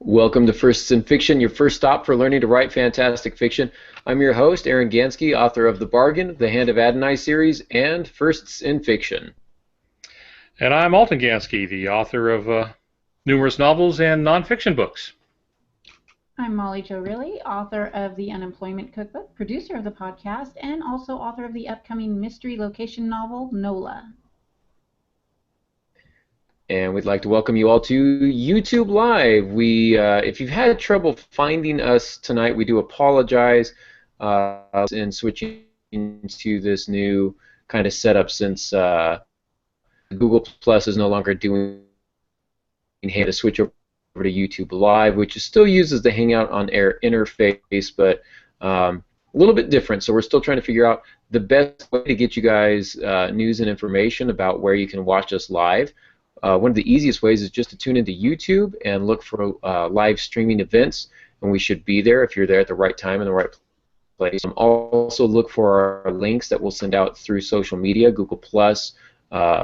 Welcome to Firsts in Fiction, your first stop for learning to write fantastic fiction. I'm your host, Aaron Gansky, author of The Bargain, The Hand of Adonai series, and Firsts in Fiction. And I'm Alton Gansky, the author of numerous novels and nonfiction books. I'm Molly Jo Riley, author of The Unemployment Cookbook, producer of the podcast, and also author of the upcoming mystery location novel, NOLA. And we'd like to welcome you all to YouTube Live. If you've had trouble finding us tonight, we do apologize in switching to this new kind of setup since Google Plus is no longer doing to switch over to YouTube Live, which still uses the Hangout on Air interface, but a little bit different. So we're still trying to figure out the best way to get you guys news and information about where you can watch us live. One of the easiest ways is just to tune into YouTube and look for live streaming events, and we should be there if you're there at the right time in the right place. Also look for our links that we'll send out through social media, Google Plus, Facebook,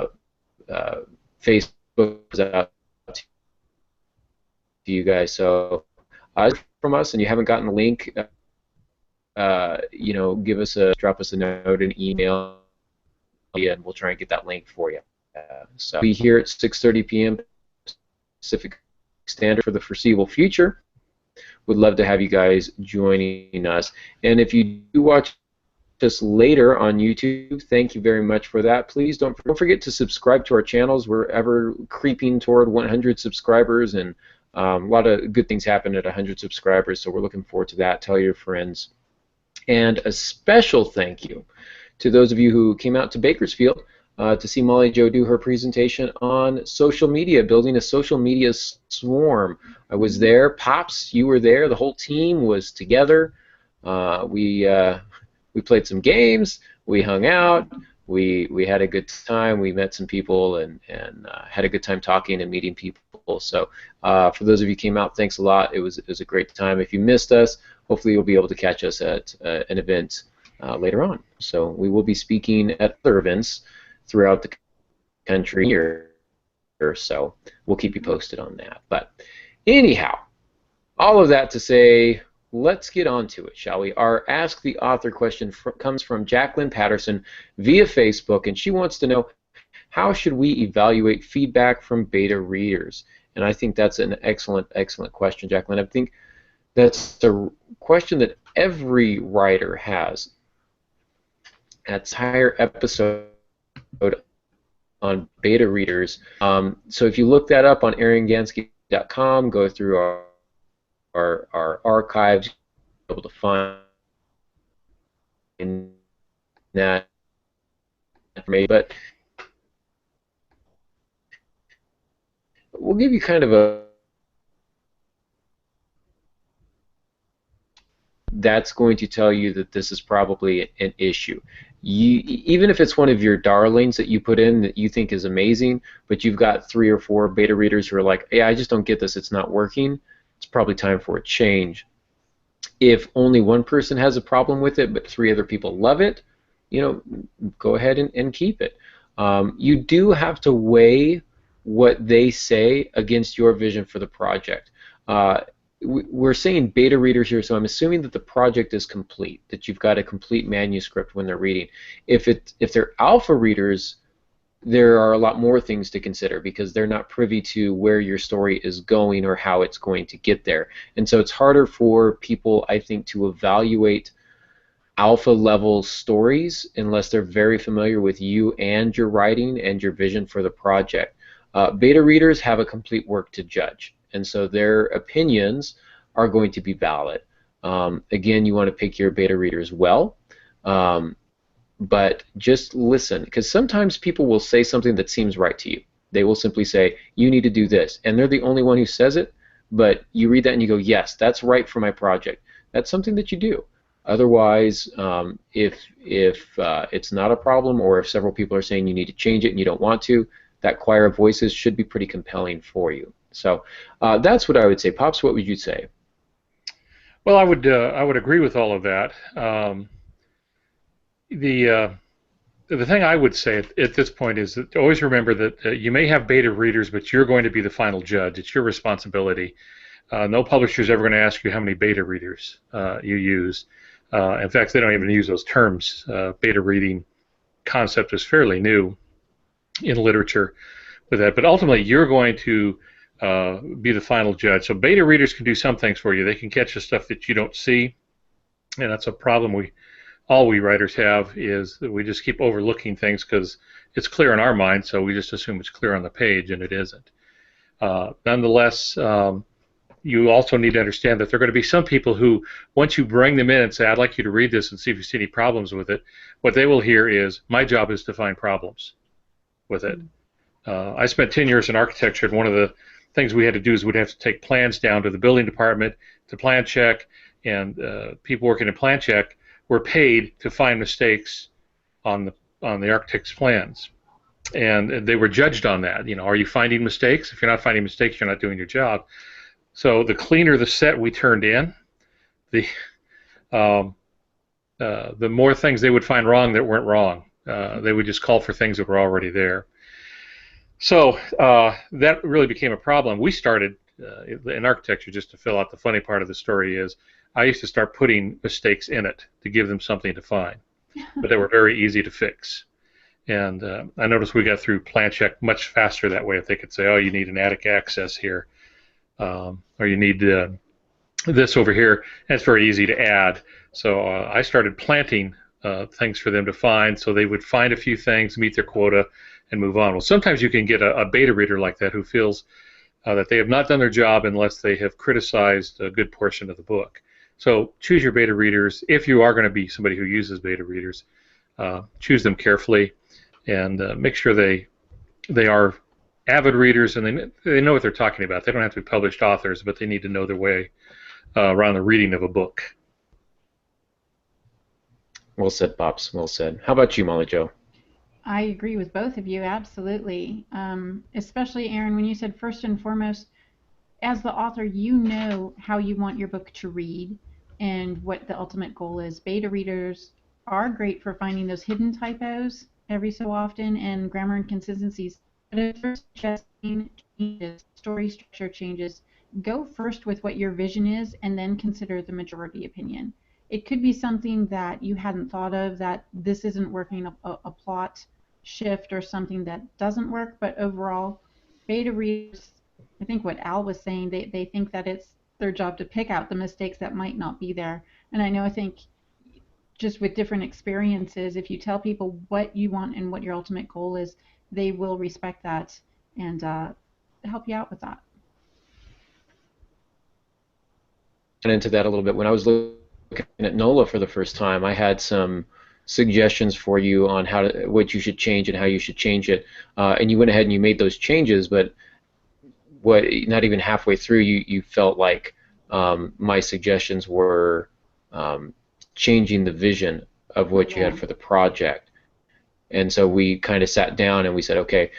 out to you guys. So from us, and you haven't gotten the link, drop us a note, an email, and we'll try and get that link for you. So we'll be here at 6:30 p.m. Pacific Standard for the foreseeable future. Would love to have you guys joining us. And if you do watch us later on YouTube, thank you very much for that. Please don't forget to subscribe to our channels. We're ever creeping toward 100 subscribers, and a lot of good things happen at 100 subscribers, so we're looking forward to that. Tell your friends. And a special thank you to those of you who came out to Bakersfield to see Molly Jo do her presentation on social media, building a social media swarm. I was there. Pops, you were there. The whole team was together. We played some games. We hung out. We had a good time. We met some people and had a good time talking and meeting people. So for those of you who came out, thanks a lot. It was a great time. If you missed us, hopefully you'll be able to catch us at an event later on. So we will be speaking at other events throughout the country or so. We'll keep you posted on that. But anyhow, all of that to say, let's get on to it, shall we? Our Ask the Author question comes from Jacqueline Patterson via Facebook, and she wants to know, how should we evaluate feedback from beta readers? And I think that's an excellent question, Jacqueline. I think that's a question that every writer has. That's a higher episode on beta readers. So if you look that up on aarongansky.com, go through our archives, you'll be able to find that information. But we'll give you kind of that's going to tell you that this is probably an issue. Even if it's one of your darlings that you put in that you think is amazing, but you've got 3 or 4 beta readers who are like, yeah, I just don't get this, it's not working, it's probably time for a change. If only one person has a problem with it, but 3 other people love it, go ahead and keep it. You do have to weigh what they say against your vision for the project. We're saying beta readers here, so I'm assuming that the project is complete, that you've got a complete manuscript when they're reading. If they're alpha readers, there are a lot more things to consider because they're not privy to where your story is going or how it's going to get there. And so it's harder for people, I think, to evaluate alpha level stories unless they're very familiar with you and your writing and your vision for the project. Beta readers have a complete work to judge, and so their opinions are going to be valid. Again, you want to pick your beta readers well, but just listen, because sometimes people will say something that seems right to you. They will simply say, you need to do this, and they're the only one who says it, but you read that and you go, yes, that's right for my project. That's something that you do. Otherwise, if it's not a problem, or if several people are saying you need to change it and you don't want to, that choir of voices should be pretty compelling for you. So that's what I would say. Pops, what would you say? Well, I would agree with all of that. The thing I would say at this point is that always remember that you may have beta readers, but you're going to be the final judge. It's your responsibility. No publisher is ever going to ask you how many beta readers you use. In fact, they don't even use those terms. Beta reading concept is fairly new in literature with that. But ultimately, you're going to be the final judge. So beta readers can do some things for you. They can catch the stuff that you don't see, and that's a problem all we writers have, is that we just keep overlooking things because it's clear in our mind, so we just assume it's clear on the page, and it isn't. Nonetheless, you also need to understand that there are going to be some people who, once you bring them in and say, I'd like you to read this and see if you see any problems with it, what they will hear is, my job is to find problems with it. I spent 10 years in architecture, and one of the things we had to do is we'd have to take plans down to the building department to plan check, and people working in plan check were paid to find mistakes on the architect's plans. And they were judged on that. You know, are you finding mistakes? If you're not finding mistakes, you're not doing your job. So the cleaner the set we turned in, the more things they would find wrong that weren't wrong. They would just call for things that were already there. So that really became a problem. We started in architecture, just to fill out the funny part of the story, is I used to start putting mistakes in it to give them something to find. But they were very easy to fix. And I noticed we got through plan check much faster that way. If they could say, oh, you need an attic access here, or you need this over here, and it's very easy to add. So I started planting things for them to find, so they would find a few things, meet their quota, and move on. Well, sometimes you can get a beta reader like that who feels that they have not done their job unless they have criticized a good portion of the book. So choose your beta readers. If you are going to be somebody who uses beta readers, choose them carefully, and make sure they are avid readers and they know what they're talking about. They don't have to be published authors, but they need to know their way around the reading of a book. Well said, Pops. Well said. How about you, Molly Jo? I agree with both of you, absolutely. Especially, Aaron, when you said first and foremost, as the author, you know how you want your book to read and what the ultimate goal is. Beta readers are great for finding those hidden typos every so often and grammar inconsistencies. But if you're suggesting changes, story structure changes, go first with what your vision is and then consider the majority opinion. It could be something that you hadn't thought of, that this isn't working, a plot shift or something that doesn't work, but overall, beta readers, I think what Al was saying, they think that it's their job to pick out the mistakes that might not be there. And I think just with different experiences, if you tell people what you want and what your ultimate goal is, they will respect that and help you out with that. And into that a little bit. When I was looking at NOLA for the first time, I had some suggestions for you on what you should change and how you should change it. And you went ahead and you made those changes, but not even halfway through, you felt like my suggestions were changing the vision of what you had for the project. And so we kind of sat down and we said, okay,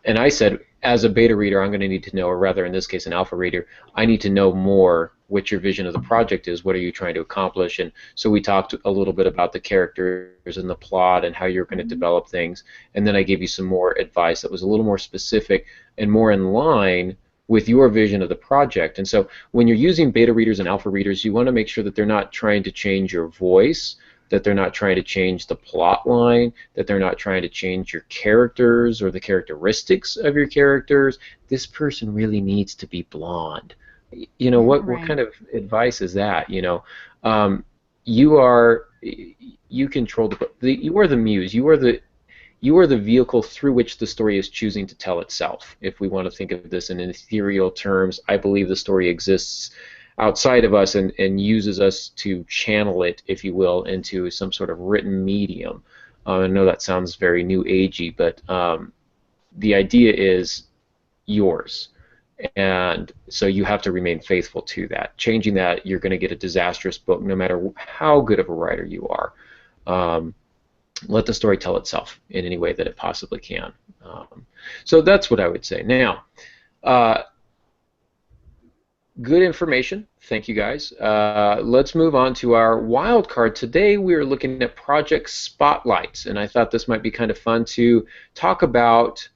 and I said, as a beta reader, I'm going to need to know, or rather in this case an alpha reader, I need to know more what your vision of the project is. What are you trying to accomplish? And so we talked a little bit about the characters and the plot and how you're going to develop things. And then I gave you some more advice that was a little more specific and more in line with your vision of the project. And so when you're using beta readers and alpha readers, you want to make sure that they're not trying to change your voice, that they're not trying to change the plot line, that they're not trying to change your characters or the characteristics of your characters. This person really needs to be blonde. You know, what kind of advice is that? You know, you control you are the muse. You are the vehicle through which the story is choosing to tell itself. If we want to think of this in ethereal terms, I believe the story exists outside of us and uses us to channel it, if you will, into some sort of written medium. I know that sounds very new agey, but the idea is yours. And so you have to remain faithful to that. Changing that, you're going to get a disastrous book no matter how good of a writer you are. Let the story tell itself in any way that it possibly can. So that's what I would say. Now, good information. Thank you, guys. Let's move on to our wild card. Today we are looking at project spotlights, and I thought this might be kind of fun to talk about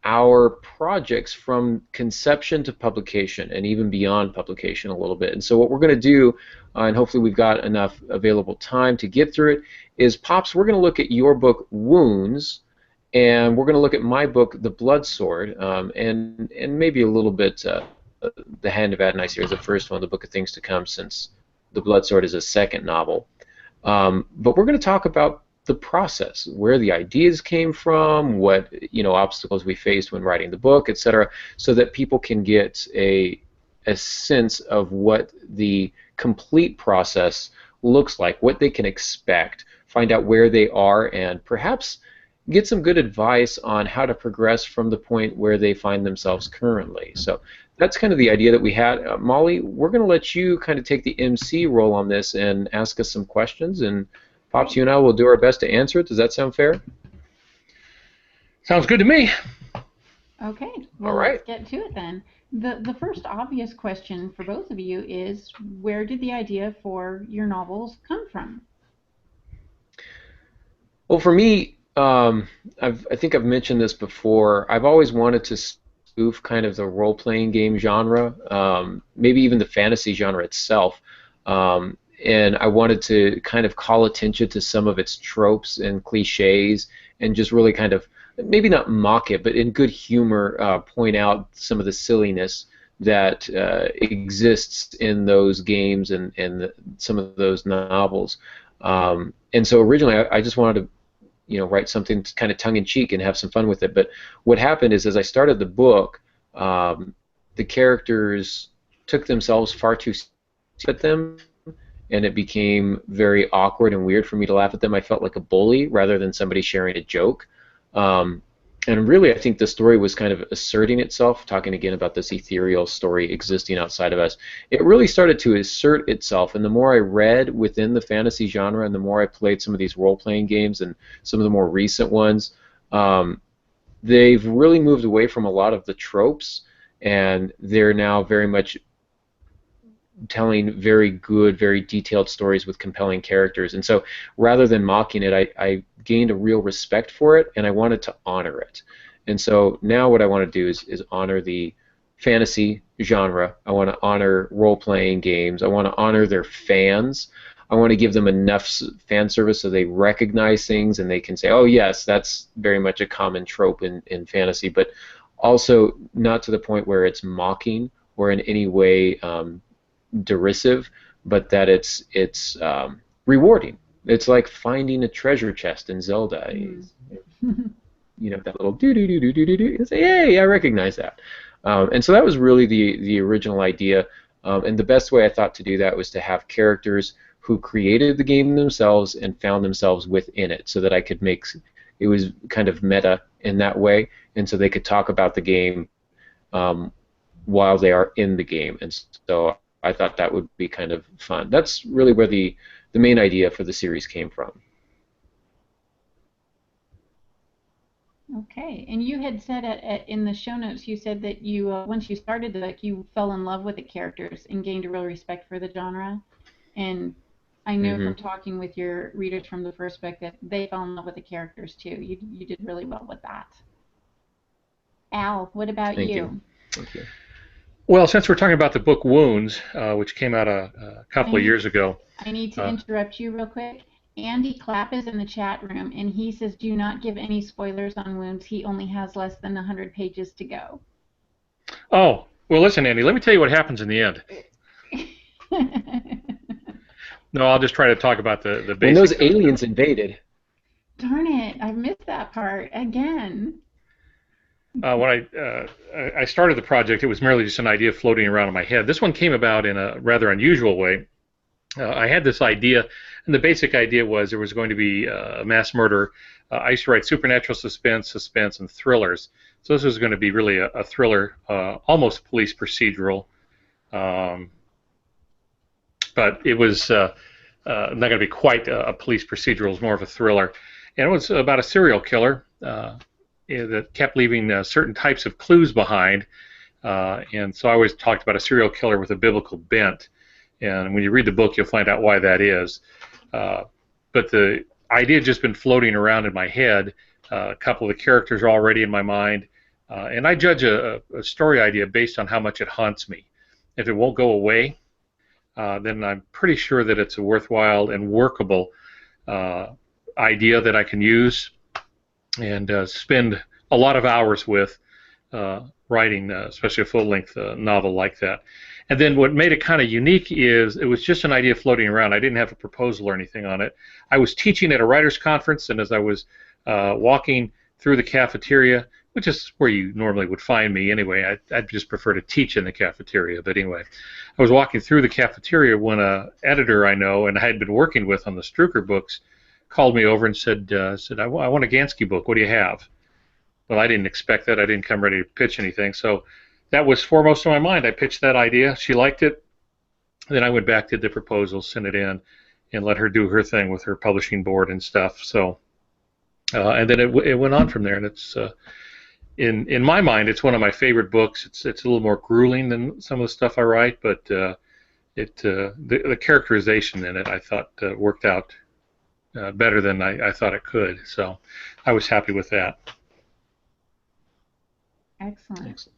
our projects from conception to publication and even beyond publication a little bit. And so what we're going to do, and hopefully we've got enough available time to get through it, is Pops, we're going to look at your book, Wounds, and we're going to look at my book, The Blood Sword, and maybe a little bit The Hand of Adonai series, the first one, The Book of Things to Come, since The Blood Sword is a second novel. But we're going to talk about the process, where the ideas came from, what obstacles we faced when writing the book, etc., so that people can get a sense of what the complete process looks like, what they can expect, find out where they are, and perhaps get some good advice on how to progress from the point where they find themselves currently. So that's kind of the idea that we had. Molly, we're going to let you kind of take the MC role on this and ask us some questions, and Pops, you and I will do our best to answer it. Does that sound fair? Sounds good to me. Okay, well, all right. Let's get to it then. The first obvious question for both of you is, where did the idea for your novels come from? Well, for me, I think I've mentioned this before. I've always wanted to spoof kind of the role-playing game genre, maybe even the fantasy genre itself. And I wanted to kind of call attention to some of its tropes and cliches and just really kind of, maybe not mock it, but in good humor point out some of the silliness that exists in those games and some of those novels. And so originally I just wanted to write something kind of tongue-in-cheek and have some fun with it. But what happened is, as I started the book, the characters took themselves far too seriously at them, and it became very awkward and weird for me to laugh at them. I felt like a bully rather than somebody sharing a joke. And really, I think the story was kind of asserting itself, talking again about this ethereal story existing outside of us. It really started to assert itself, and the more I read within the fantasy genre and the more I played some of these role-playing games and some of the more recent ones, they've really moved away from a lot of the tropes, and they're now very much telling very good, very detailed stories with compelling characters. And so rather than mocking it, I gained a real respect for it, and I wanted to honor it. And so now what I want to do is honor the fantasy genre. I want to honor role-playing games. I want to honor their fans. I want to give them enough fan service so they recognize things and they can say, oh yes, that's very much a common trope in fantasy, but also not to the point where it's mocking or in any way derisive, but that it's rewarding. It's like finding a treasure chest in Zelda. That little do do do do do do do. Say, hey, I recognize that. And so that was really the original idea. And the best way I thought to do that was to have characters who created the game themselves and found themselves within it, so that I could make it was kind of meta in that way, and so they could talk about the game while they are in the game. And so I thought that would be kind of fun. That's really where the main idea for the series came from. Okay, and you had said in the show notes, you said that you once you started the book, you fell in love with the characters and gained a real respect for the genre. And I know from talking with your readers from the first book that they fell in love with the characters too. You did really well with that. Al, what about you? Thank you. Well, since we're talking about the book Wounds, which came out a couple of years ago. I need to interrupt you real quick. Andy Clapp is in the chat room, and he says, do not give any spoilers on Wounds. He only has less than 100 pages to go. Oh, well, listen, Andy, let me tell you what happens in the end. No, I'll just try to talk about the basics. When those aliens invaded. Darn it, I missed that part again. When I started the project, it was merely just an idea floating around in my head. This one came about in a rather unusual way. I had this idea, and the basic idea was there was going to be a mass murder. I used to write supernatural suspense, and thrillers. So this was going to be really a thriller, almost police procedural. But it was not going to be quite a police procedural. It was more of a thriller. And it was about a serial killer that kept leaving certain types of clues behind. And so I always talked about a serial killer with a biblical bent. And when you read the book, you'll find out why that is. But the idea had just been floating around in my head. A couple of the characters are already in my mind. And I judge a story idea based on how much it haunts me. If it won't go away, then I'm pretty sure that it's a worthwhile and workable idea that I can use and spend a lot of hours with writing, especially a full-length novel like that. And then what made it kind of unique is it was just an idea floating around. I didn't have a proposal or anything on it. I was teaching at a writers' conference, and as I was walking through the cafeteria, which is where you normally would find me anyway, I'd just prefer to teach in the cafeteria, but anyway, I was walking through the cafeteria when an editor I know and I had been working with on the Struker books called me over and said I want a Gansky book. What do you have? Well, I didn't expect that. I didn't come ready to pitch anything. So that was foremost in my mind. I pitched that idea. She liked it. Then I went back, did the proposal, sent it in, and let her do her thing with her publishing board and stuff. So, and then it went on from there. And it's in my mind, it's one of my favorite books. It's a little more grueling than some of the stuff I write, but the characterization in it I thought worked out better than I thought it could. So I was happy with that. Excellent.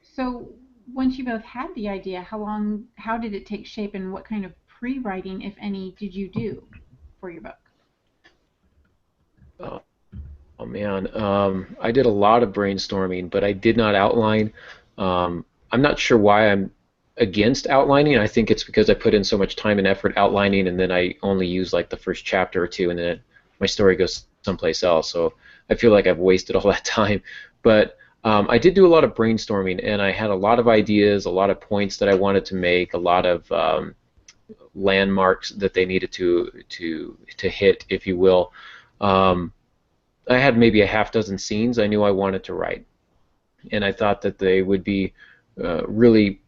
So once you both had the idea, how did it take shape, and what kind of pre-writing, if any, did you do for your book? Oh man, I did a lot of brainstorming, but I did not outline. I'm not sure why I'm against outlining. I think it's because I put in so much time and effort outlining, and then I only use like the first chapter or two, and then my story goes someplace else. So I feel like I've wasted all that time. But I did do a lot of brainstorming, and I had a lot of ideas, a lot of points that I wanted to make, a lot of landmarks that they needed to hit, if you will. I had maybe a half dozen scenes I knew I wanted to write, and I thought that they would be really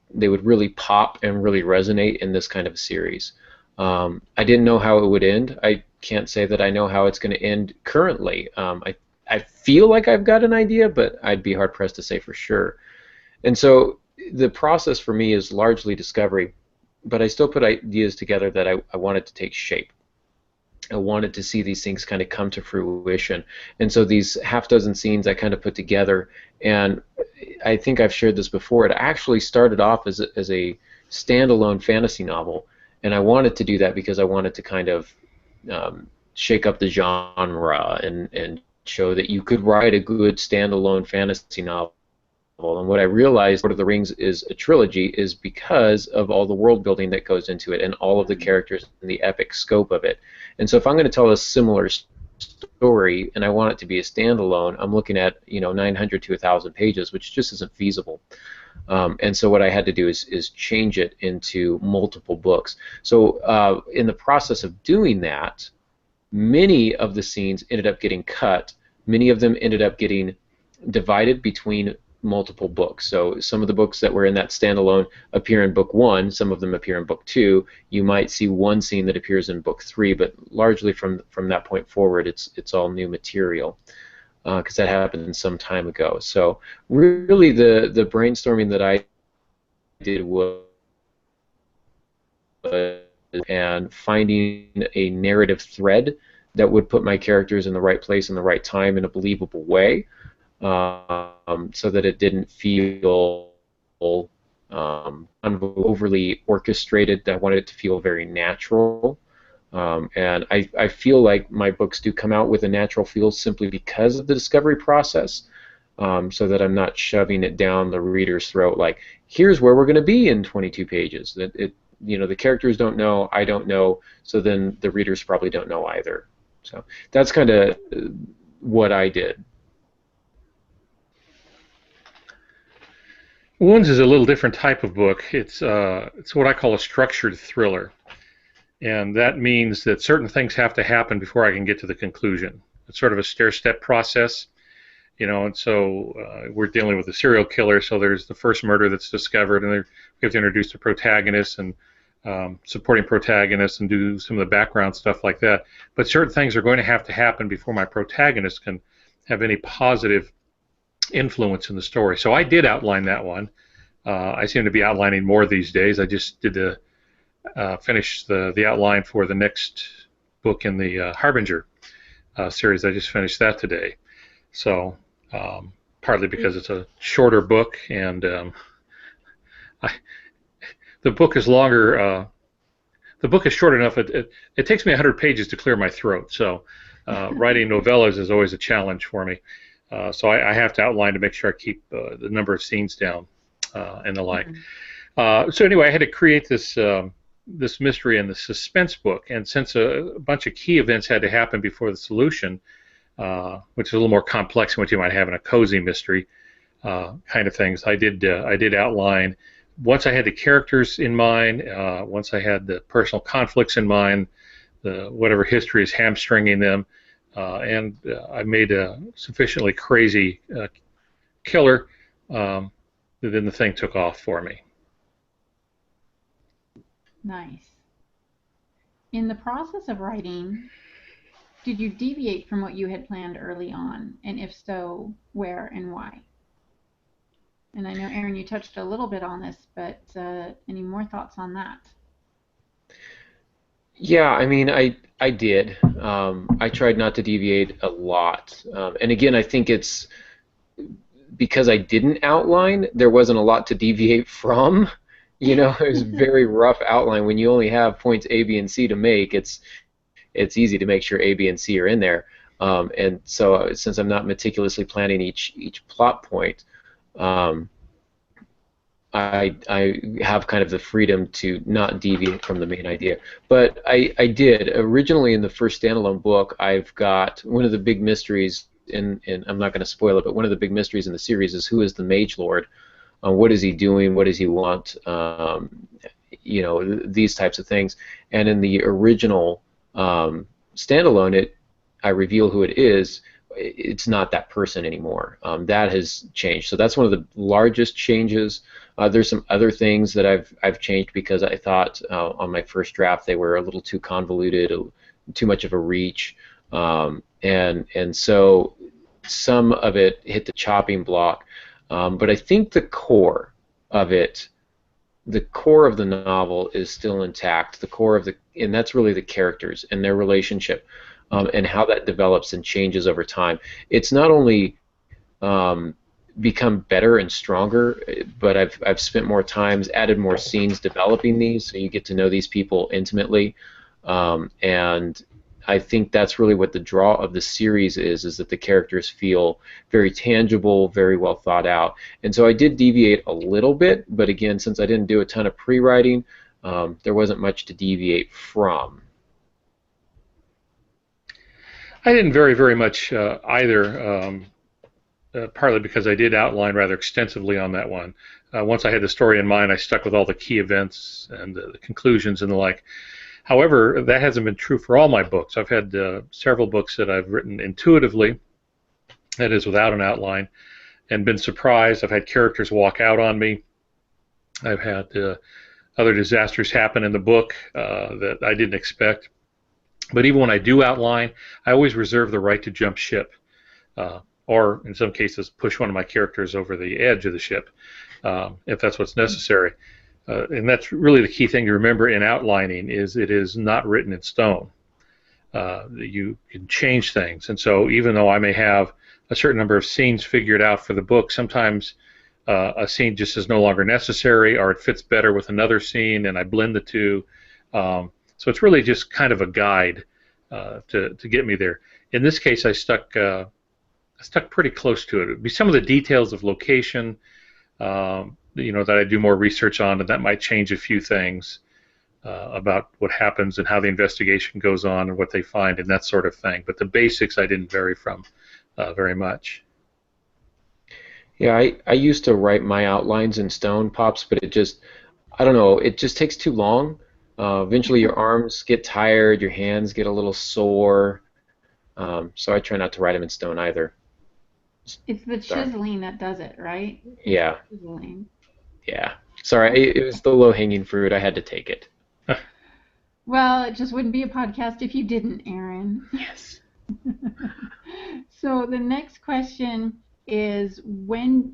pop and really resonate in this kind of a series. I didn't know how it would end. I can't say that I know how it's going to end currently. I feel like I've got an idea, but I'd be hard pressed to say for sure. And so the process for me is largely discovery, but I still put ideas together that I wanted to take shape. I wanted to see these things kind of come to fruition. And so these half dozen scenes I kind of put together, and I think I've shared this before, it actually started off as a standalone fantasy novel, and I wanted to do that because I wanted to kind of shake up the genre and show that you could write a good standalone fantasy novel. And what I realized Lord of the Rings is a trilogy is because of all the world building that goes into it and all of the characters and the epic scope of it. And so if I'm going to tell a similar story and I want it to be a standalone, I'm looking at 900 to 1,000 pages, which just isn't feasible. And so what I had to do is change it into multiple books. So in the process of doing that, many of the scenes ended up getting cut. Many of them ended up getting divided between multiple books. So some of the books that were in that standalone appear in book 1, some of them appear in book 2. You might see one scene that appears in book 3, but largely from that point forward, it's all new material because that happened some time ago. So really the brainstorming that I did was and finding a narrative thread that would put my characters in the right place in the right time in a believable way, so that it didn't feel overly orchestrated. I wanted it to feel very natural, and I feel like my books do come out with a natural feel simply because of the discovery process, so that I'm not shoving it down the reader's throat like, here's where we're going to be in 22 pages. The characters don't know, I don't know, so then the readers probably don't know either. So that's kind of what I did. Wounds is a little different type of book. It's what I call a structured thriller, and that means that certain things have to happen before I can get to the conclusion. It's sort of a stair-step process, and so we're dealing with a serial killer, so there's the first murder that's discovered, and we have to introduce the protagonist and supporting protagonists and do some of the background stuff like that. But certain things are going to have to happen before my protagonist can have any positive influence in the story. So I did outline that one. I seem to be outlining more these days. I just did finish the outline for the next book in the Harbinger series. I just finished that today. So part partly because it's a shorter book, and the book is longer. The book is short enough. It takes me 100 pages to clear my throat. So writing novellas is always a challenge for me. So I have to outline to make sure I keep the number of scenes down and the like. So anyway, I had to create this mystery and the suspense book. And since a bunch of key events had to happen before the solution, which is a little more complex than what you might have in a cozy mystery kind of things, I did outline. Once I had the characters in mind, once I had the personal conflicts in mind, whatever history is hamstringing them, and I made a sufficiently crazy killer, then the thing took off for me. Nice. In the process of writing, did you deviate from what you had planned early on? And if so, where and why? And I know, Aaron, you touched a little bit on this, but any more thoughts on that? Yeah, I mean, I did. I tried not to deviate a lot. And again, I think it's because I didn't outline, there wasn't a lot to deviate from. You know, it was a very rough outline. When you only have points A, B, and C to make, it's easy to make sure A, B, and C are in there. And so since I'm not meticulously planning each plot point, I have kind of the freedom to not deviate from the main idea. But I did. Originally in the first standalone book, I've got one of the big mysteries, and I'm not going to spoil it, but one of the big mysteries in the series is who is the Mage Lord? What is he doing? What does he want? You know, these types of things. And in the original standalone, I reveal who it is. It's not that person anymore. That has changed. So that's one of the largest changes. There's some other things that I've changed because I thought on my first draft they were a little too convoluted, too much of a reach, and so some of it hit the chopping block. But I think the core of it, the core of the novel is still intact. The core of and that's really the characters and their relationship. And how that develops and changes over time. It's not only become better and stronger, but I've spent more time, added more scenes developing these, so you get to know these people intimately. And I think that's really what the draw of the series is that the characters feel very tangible, very well thought out. And so I did deviate a little bit, but again, since I didn't do a ton of pre-writing, there wasn't much to deviate from. I didn't very much either, partly because I did outline rather extensively on that one. Once I had the story in mind, I stuck with all the key events and the conclusions and the like. However, that hasn't been true for all my books. I've had several books that I've written intuitively, that is without an outline, and been surprised. I've had characters walk out on me. I've had other disasters happen in the book that I didn't expect. But even when I do outline, I always reserve the right to jump ship, or in some cases push one of my characters over the edge of the ship, if that's what's necessary. And that's really the key thing to remember in outlining is it is not written in stone. You can change things. And so even though I may have a certain number of scenes figured out for the book, sometimes a scene just is no longer necessary, or it fits better with another scene, and I blend the two. So it's really just kind of a guide to get me there. In this case, I stuck pretty close to it. It would be some of the details of location, that I do more research on, and that might change a few things about what happens and how the investigation goes on and what they find and that sort of thing. But the basics I didn't vary from very much. Yeah, I used to write my outlines in stone, Pops, but I don't know, it just takes too long. Eventually your arms get tired, your hands get a little sore, so I try not to write them in stone either. It's the chiseling that does it, right? Yeah. Chiseling. Yeah. Sorry, it was the low-hanging fruit. I had to take it. Well, it just wouldn't be a podcast if you didn't, Aaron. Yes. So the next question is,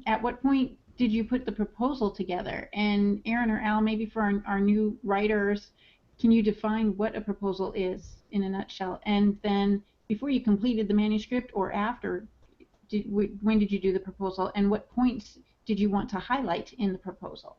at what point did you put the proposal together? And Aaron or Al, maybe for our new writers, can you define what a proposal is in a nutshell? And then before you completed the manuscript or after, when did you do the proposal, and what points did you want to highlight in the proposal?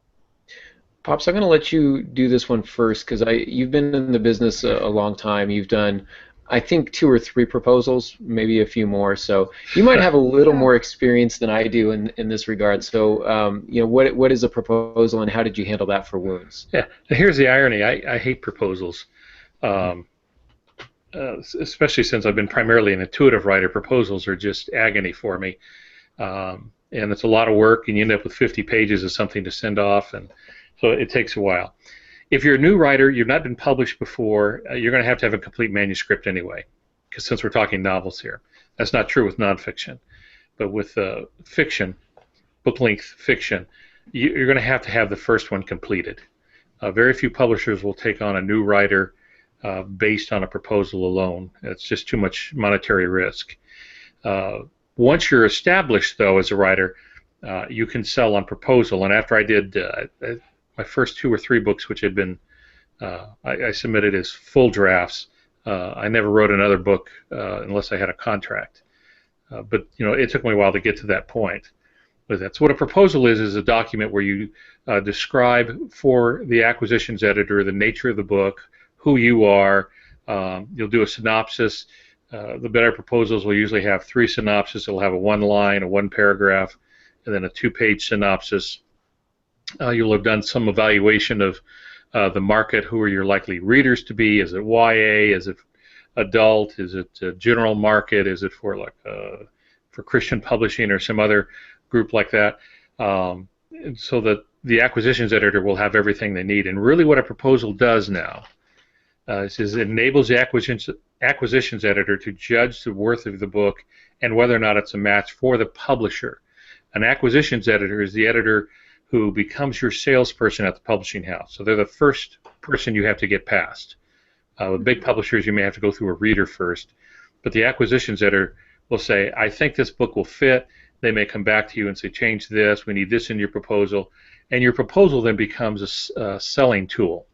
Pops, I'm going to let you do this one first because you've been in the business a long time. You've done, I think, 2 or 3 proposals, maybe a few more. So you might have a little more experience than I do in this regard. So, what is a proposal, and how did you handle that for wounds? Yeah, here's the irony. I hate proposals, especially since I've been primarily an intuitive writer. Proposals are just agony for me, and it's a lot of work, and you end up with 50 pages of something to send off, and so it takes a while. If you're a new writer, you've not been published before, you're going to have a complete manuscript anyway, because since we're talking novels here. That's not true with nonfiction. But with fiction, book-length fiction, you're going to have the first one completed. Very few publishers will take on a new writer based on a proposal alone. It's just too much monetary risk. Once you're established, though, as a writer, you can sell on proposal. And after I did my first 2 or 3 books, which had been I submitted as full drafts. I never wrote another book unless I had a contract. But it took me a while to get to that point. But that's what a proposal is a document where you describe for the acquisitions editor the nature of the book, who you are. You'll do a synopsis. The better proposals will usually have 3 synopses. It'll have a 1-line, a 1-paragraph, and then a 2-page synopsis. You'll have done some evaluation of the market. Who are your likely readers to be? Is it YA? Is it adult? Is it a general market? Is it for for Christian publishing or some other group like that? And so that the acquisitions editor will have everything they need. And really, what a proposal does now is it enables the acquisitions editor to judge the worth of the book and whether or not it's a match for the publisher. An acquisitions editor is the editor who becomes your salesperson at the publishing house. So they're the first person you have to get past. With big publishers, you may have to go through a reader first, but the acquisitions editor will say, I think this book will fit. They may come back to you and say, change this, we need this in your proposal, and your proposal then becomes a selling tool.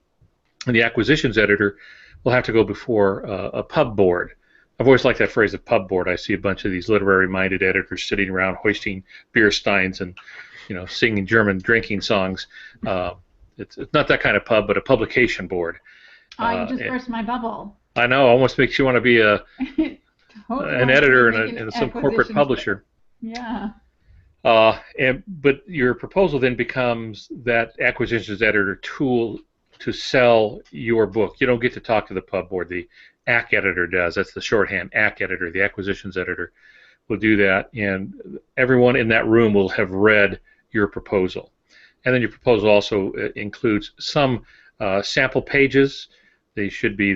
And the acquisitions editor will have to go before a pub board. I've always liked that phrase, a pub board. I see a bunch of these literary-minded editors sitting around hoisting beer steins and singing German drinking songs. It's not that kind of pub, but a publication board. You just burst my bubble. I know. Almost makes you want to be Totally an editor in some corporate publisher. Yeah. But your proposal then becomes that acquisitions editor tool to sell your book. You don't get to talk to the pub board. The AC editor does. That's the shorthand. AC editor, the acquisitions editor, will do that, and everyone in that room will have read your proposal. And then your proposal also includes some sample pages. They should be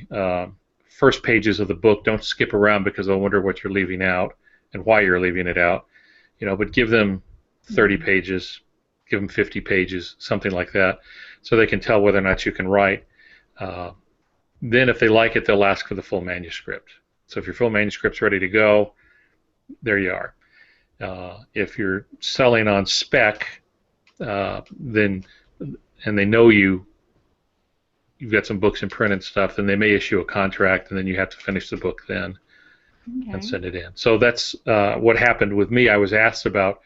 the first pages of the book. Don't skip around because they'll wonder what you're leaving out and why you're leaving it out. But give them 30 pages, give them 50 pages, something like that, so they can tell whether or not you can write. Then if they like it, they'll ask for the full manuscript. So if your full manuscript's ready to go, there you are. If you're selling on spec, then and they know you've got some books in print and stuff, then they may issue a contract, and then you have to finish the book then and send it in. So that's what happened with me. I was asked about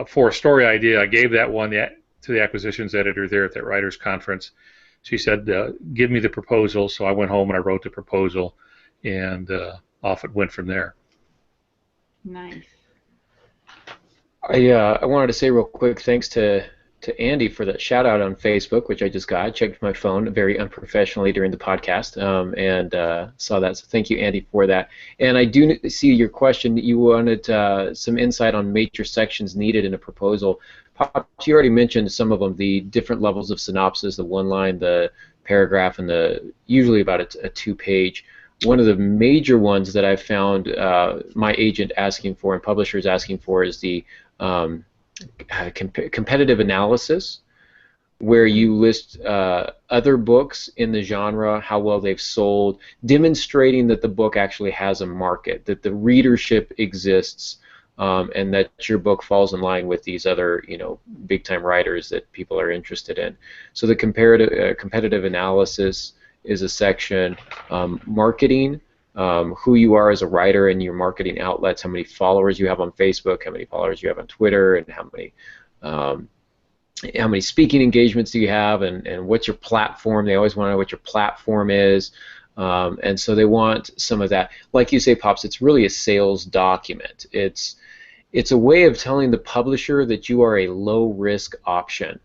for a story idea. I gave that one to the acquisitions editor there at that writers conference. She said, give me the proposal. So I went home and I wrote the proposal, and off it went from there. Nice. I wanted to say real quick thanks to Andy for that shout out on Facebook, which I just got. I checked my phone very unprofessionally during the podcast and saw that. So thank you, Andy, for that. And I do see your question. You wanted some insight on major sections needed in a proposal. Pops, you already mentioned some of them, the different levels of synopsis, the 1-line, the paragraph, and the usually about a 2-page. One of the major ones that I've found my agent asking for and publishers asking for is the competitive analysis, where you list other books in the genre, how well they've sold, demonstrating that the book actually has a market, that the readership exists, and that your book falls in line with these other, big-time writers that people are interested in. So the competitive analysis is a section. Marketing who you are as a writer and your marketing outlets, how many followers you have on Facebook, how many followers you have on Twitter, and how many speaking engagements do you have, and what's your platform. They always want to know what your platform is, and so they want some of that. Like you say, Pops, it's really a sales document. It's a way of telling the publisher that you are a low-risk option.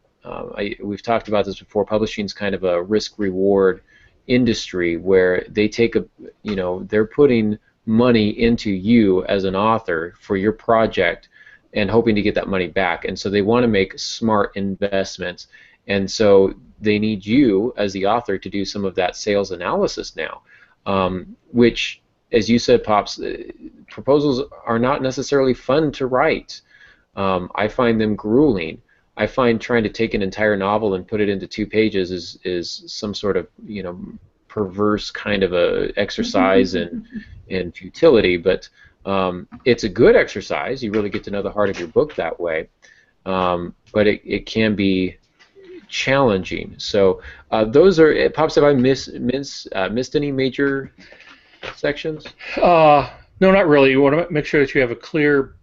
We've talked about this before. Publishing is kind of a risk-reward industry where they take they're putting money into you as an author for your project and hoping to get that money back. And so they want to make smart investments. And so they need you as the author to do some of that sales analysis now, which, as you said, Pops, proposals are not necessarily fun to write. I find them grueling. I find trying to take an entire novel and put it into 2 pages is some sort of perverse kind of a exercise in futility. But it's a good exercise. You really get to know the heart of your book that way. But it can be challenging. So those are, Pops. Have I missed any major sections? No, not really. You want to make sure that you have a clear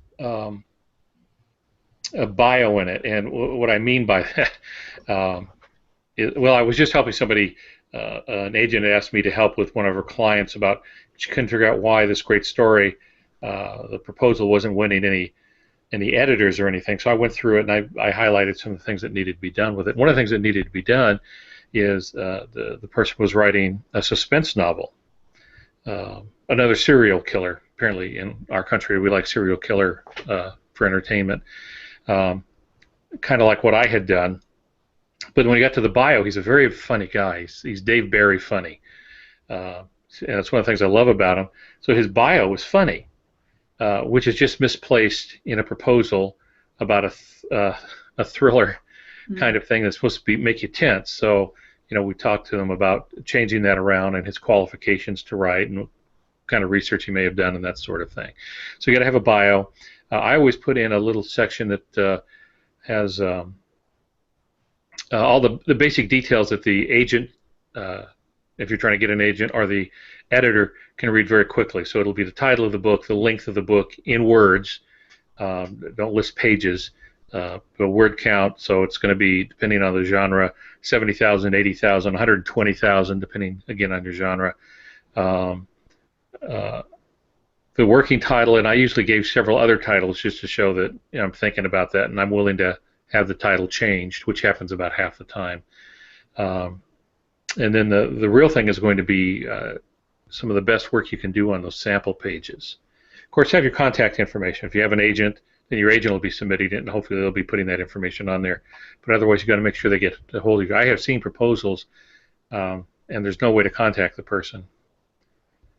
a bio in it, and what I mean by that, well, I was just helping somebody. An agent asked me to help with one of her clients about she couldn't figure out why this great story, the proposal wasn't winning any editors or anything. So I went through it and I highlighted some of the things that needed to be done with it. One of the things that needed to be done is the person was writing a suspense novel. Another serial killer. Apparently, in our country, we like serial killer for entertainment. Kind of like what I had done. But when he got to the bio, he's a very funny guy. He's Dave Barry funny. And that's one of the things I love about him. So his bio was funny, which is just misplaced in a proposal about a thriller kind of thing that's supposed to make you tense. So, we talked to him about changing that around and his qualifications to write and what kind of research he may have done and that sort of thing. So you got to have a bio. I always put in a little section that has all the basic details that the agent, if you're trying to get an agent, or the editor can read very quickly. So it'll be the title of the book, the length of the book in words. Don't list pages, but word count. So it's going to be, depending on the genre, 70,000, 80,000, 120,000, depending, again, on your genre. The working title, and I usually gave several other titles just to show that I'm thinking about that, and I'm willing to have the title changed, which happens about half the time. And then the real thing is going to be some of the best work you can do on those sample pages. Of course, have your contact information. If you have an agent, then your agent will be submitting it, and hopefully they'll be putting that information on there. But otherwise, you've got to make sure they get a hold of you. I have seen proposals, and there's no way to contact the person.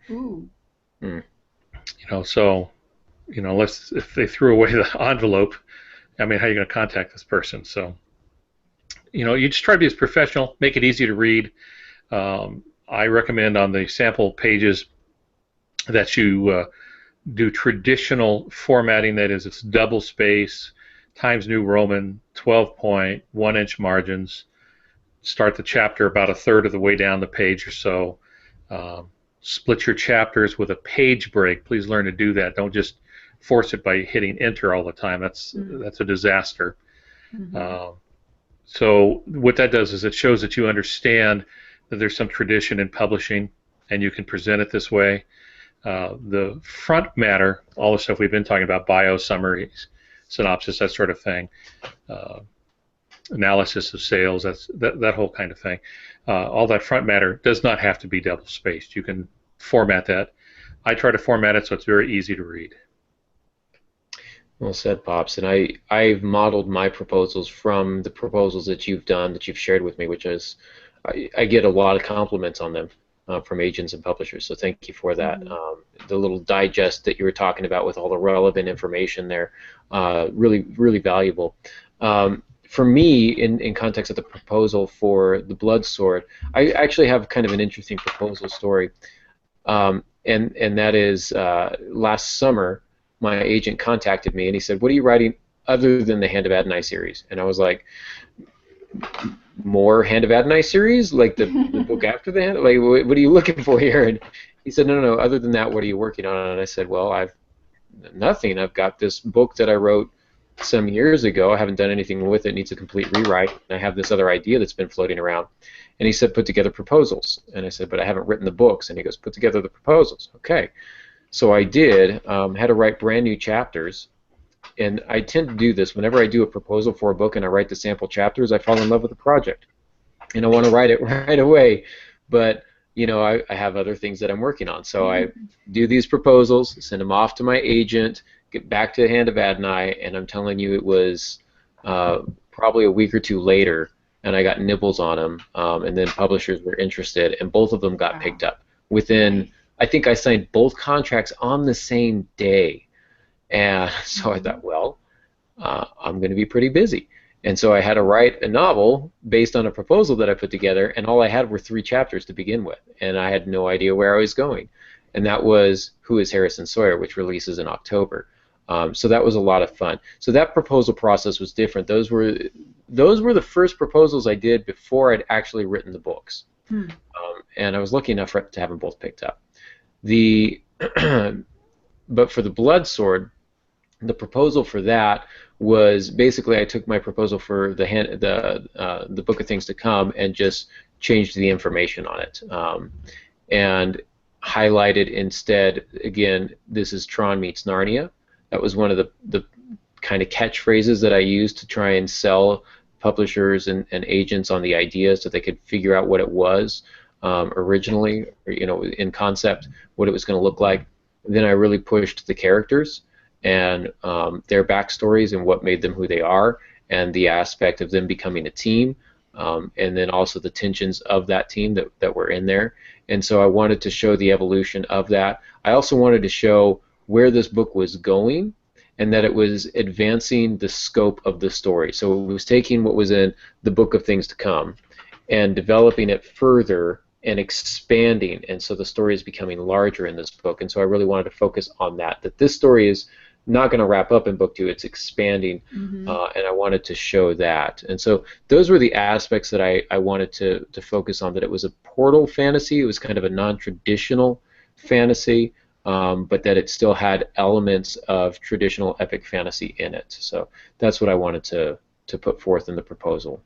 Ooh. So, unless if they threw away the envelope, I mean, how are you going to contact this person? So, you just try to be as professional, make it easy to read. I recommend on the sample pages that you do traditional formatting. That is, it's double space, Times New Roman, 12-point, 1-inch margins. Start the chapter about a third of the way down the page or so. Split your chapters with a page break. Please learn to do that. Don't just force it by hitting enter all the time. That's a disaster. So what that does is it shows that you understand that there's some tradition in publishing and you can present it this way. The front matter, all the stuff we've been talking about, bio, summaries, synopsis, that sort of thing, analysis of sales, that whole kind of thing. All that front matter does not have to be double-spaced. You can format that. I try to format it so it's very easy to read. Well said, Pops. And I've modeled my proposals from the proposals that you've done, that you've shared with me, which is I get a lot of compliments on them from agents and publishers. So thank you for that. The little digest that you were talking about with all the relevant information there, really, really valuable. For me, in context of the proposal for the Blood Sword, I actually have kind of an interesting proposal story, and that is last summer my agent contacted me and he said, "What are you writing other than the Hand of Adonai series?" And I was like, "More Hand of Adonai series, like the book after the Hand? Like, what are you looking for here?" And he said, no, other than that, what are you working on? And I said, well, I've nothing. I've got this book that I wrote some years ago. I haven't done anything with it. It needs a complete rewrite. And I have this other idea that's been floating around. And he said, put together proposals. And I said, but I haven't written the books. And he goes, put together the proposals. Okay. So I did. Had to write brand new chapters. And I tend to do this whenever I do a proposal for a book and I write the sample chapters. I fall in love with the project, and I want to write it right away. But I have other things that I'm working on. So I do these proposals, send them off to my agent, get back to the hand of Adonai, and I'm telling you, it was probably a week or two later, and I got nibbles on them, and then publishers were interested, and both of them got picked up within. I think I signed both contracts on the same day. And so I thought, well, I'm going to be pretty busy. And so I had to write a novel based on a proposal that I put together, and all I had were 3 chapters to begin with, and I had no idea where I was going. And that was Who is Harrison Sawyer, which releases in October. So that was a lot of fun. So that proposal process was different. Those were the first proposals I did before I'd actually written the books. And I was lucky enough to have them both picked up. But for the Blood Sword, the proposal for that was basically I took my proposal for the Book of Things to Come and just changed the information on it, and highlighted instead, again, this is Tron meets Narnia. That was one of the kind of catchphrases that I used to try and sell publishers and agents on the idea so they could figure out what it was originally, or, in concept, what it was going to look like. Then I really pushed the characters and their backstories and what made them who they are, and the aspect of them becoming a team, and then also the tensions of that team that were in there. And so I wanted to show the evolution of that. I also wanted to show where this book was going, and that it was advancing the scope of the story. So it was taking what was in the Book of Things to Come and developing it further and expanding, and so the story is becoming larger in this book. And so I really wanted to focus on that this story is not going to wrap up in book 2, it's expanding, and I wanted to show that. And so those were the aspects that I wanted to focus on, that it was a portal fantasy, it was kind of a non-traditional fantasy, but that it still had elements of traditional epic fantasy in it. So that's what I wanted to put forth in the proposal.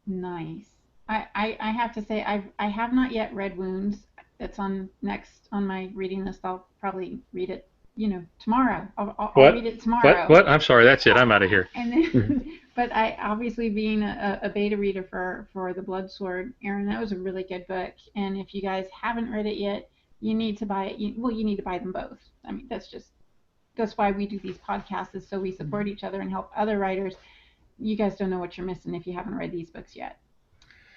Nice. I have to say I have not yet read Wounds. It's next on my reading list. I'll probably read it, tomorrow. I'll read it tomorrow. What? I'm sorry. That's it. I'm out of here. And then, but I obviously being a beta reader for the Blood Sword, Aaron, that was a really good book. And if you guys haven't read it yet, you need to buy it. You need to buy them both. I mean, that's why we do these podcasts, is so we support each other and help other writers. You guys don't know what you're missing if you haven't read these books yet.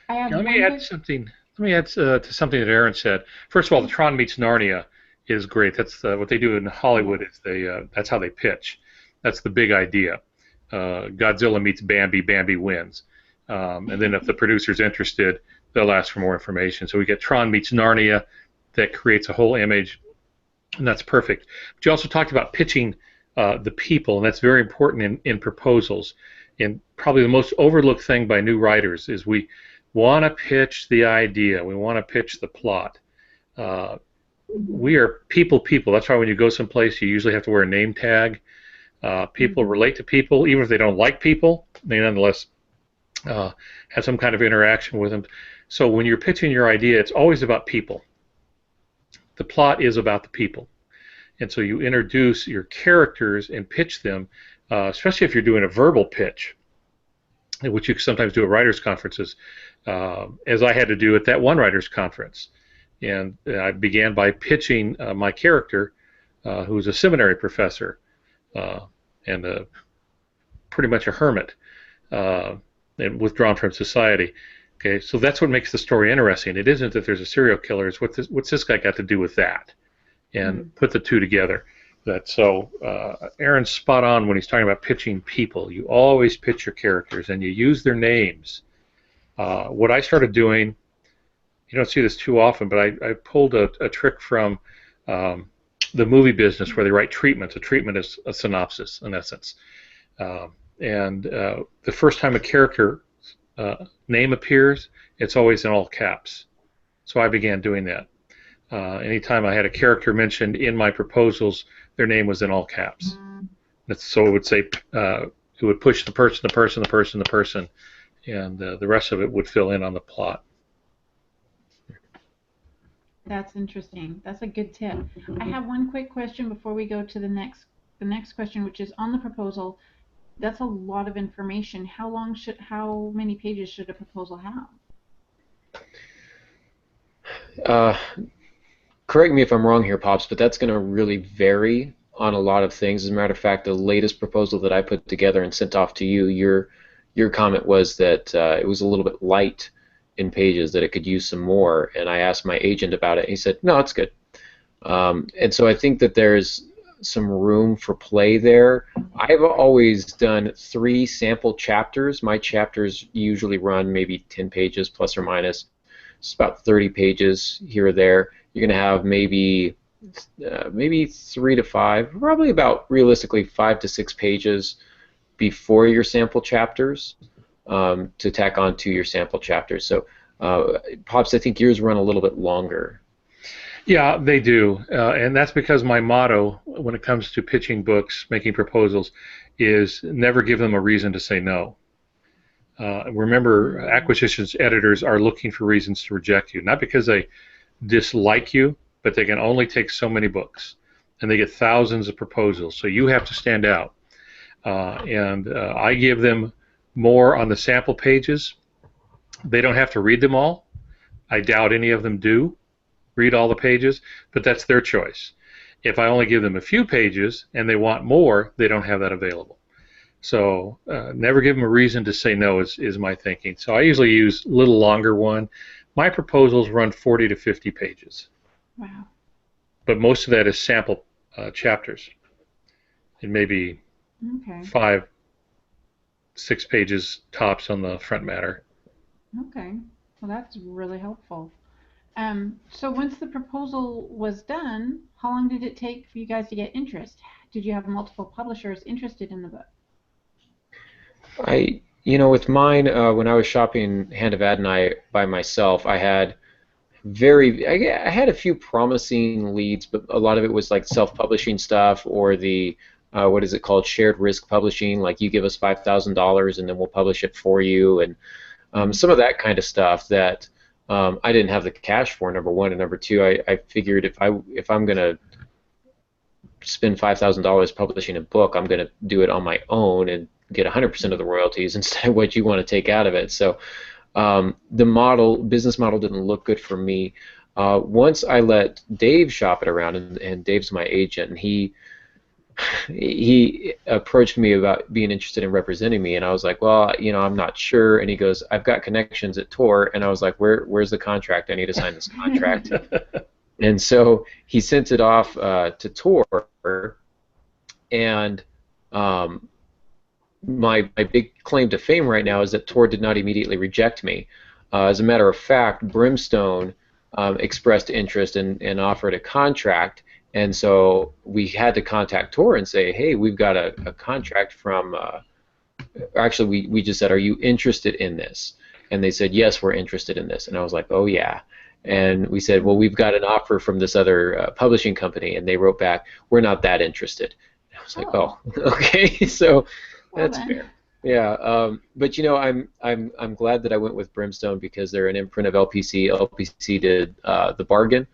Let me add something to something that Aaron said. First of all, the Tron meets Narnia is great. That's what they do in Hollywood. That's how they pitch. That's the big idea. Godzilla meets Bambi, Bambi wins. And then if the producer's interested, they'll ask for more information. So we get Tron meets Narnia. That creates a whole image, and that's perfect. But you also talked about pitching the people, and that's very important in proposals. And probably the most overlooked thing by new writers is we want to pitch the idea. We want to pitch the plot. We are people. That's why when you go someplace, you usually have to wear a name tag. People relate to people, even if they don't like people. They nonetheless have some kind of interaction with them. So when you're pitching your idea, it's always about people. The plot is about the people. And so you introduce your characters and pitch them, especially if you're doing a verbal pitch, which you sometimes do at writers' conferences, as I had to do at that one writers' conference. And I began by pitching my character, who was a seminary professor and pretty much a hermit and withdrawn from society. Okay, so that's what makes the story interesting. It isn't that there's a serial killer. It's what's this guy got to do with that, and put the two together. Aaron's spot on when he's talking about pitching people. You always pitch your characters, and you use their names. What I started doing, you don't see this too often, but I pulled a trick from the movie business where they write treatments. A treatment is a synopsis, in essence. The first time a character name appears, it's always in all caps. So I began doing that. Anytime I had a character mentioned in my proposals, their name was in all caps. So it would say, it would push the person, the person, the person, the person, and the rest of it would fill in on the plot. That's interesting. That's a good tip. I have one quick question before we go to the next question, which is on the proposal. That's a lot of information. How many pages should a proposal have? Correct me if I'm wrong here, Pops, but that's going to really vary on a lot of things. As a matter of fact, the latest proposal that I put together and sent off to you, your comment was that it was a little bit light in pages, that it could use some more, and I asked my agent about it, and he said, no, it's good. And so I think that there's some room for play there. I've always done 3 sample chapters. My chapters usually run maybe 10 pages plus or minus. It's about 30 pages here or there. You're going to have maybe 3 to 5, probably about realistically 5 to 6 pages before your sample chapters to tack on to your sample chapters. So, Pops, I think yours run a little bit longer. Yeah, they do, and that's because my motto when it comes to pitching books, making proposals, is never give them a reason to say no. Remember, acquisitions editors are looking for reasons to reject you, not because they dislike you, but they can only take so many books, and they get thousands of proposals, so you have to stand out. I give them more on the sample pages. They don't have to read them all. I doubt any of them do read all the pages, but that's their choice. If I only give them a few pages and they want more, they don't have that available. So never give them a reason to say no is my thinking. So I usually use a little longer one. My proposals run 40 to 50 pages. Wow. But most of that is sample chapters. And maybe 5, 6 pages tops on the front matter. Okay. Well, that's really helpful. So once the proposal was done, how long did it take for you guys to get interest? Did you have multiple publishers interested in the book? With mine, when I was shopping Hand of Adonai by myself, I had a few promising leads, but a lot of it was like self-publishing stuff, or the what is it called, shared risk publishing, like you give us $5,000 and then we'll publish it for you, and some of that kind of stuff that I didn't have the cash for, number one, and number two, I figured if I'm going to spend $5,000 publishing a book, I'm going to do it on my own and get 100% of the royalties instead of what you want to take out of it. So the business model didn't look good for me. Once I let Dave shop it around, and Dave's my agent, and he approached me about being interested in representing me, and I was like, well, I'm not sure. And he goes, I've got connections at Tor, and I was like, where's the contract? I need to sign this contract. And so he sent it off to Tor, and my big claim to fame right now is that Tor did not immediately reject me. As a matter of fact, Brimstone expressed interest and offered a contract. And so we had to contact Tor and say, hey, we've got a contract from, actually we just said, are you interested in this? And they said, yes, we're interested in this. And I was like, oh yeah. And we said, well, we've got an offer from this other publishing company. And they wrote back, we're not that interested. And I was like, oh, okay, so that's fair. Yeah, but I'm glad that I went with Brimstone because they're an imprint of LPC. LPC did the bargain.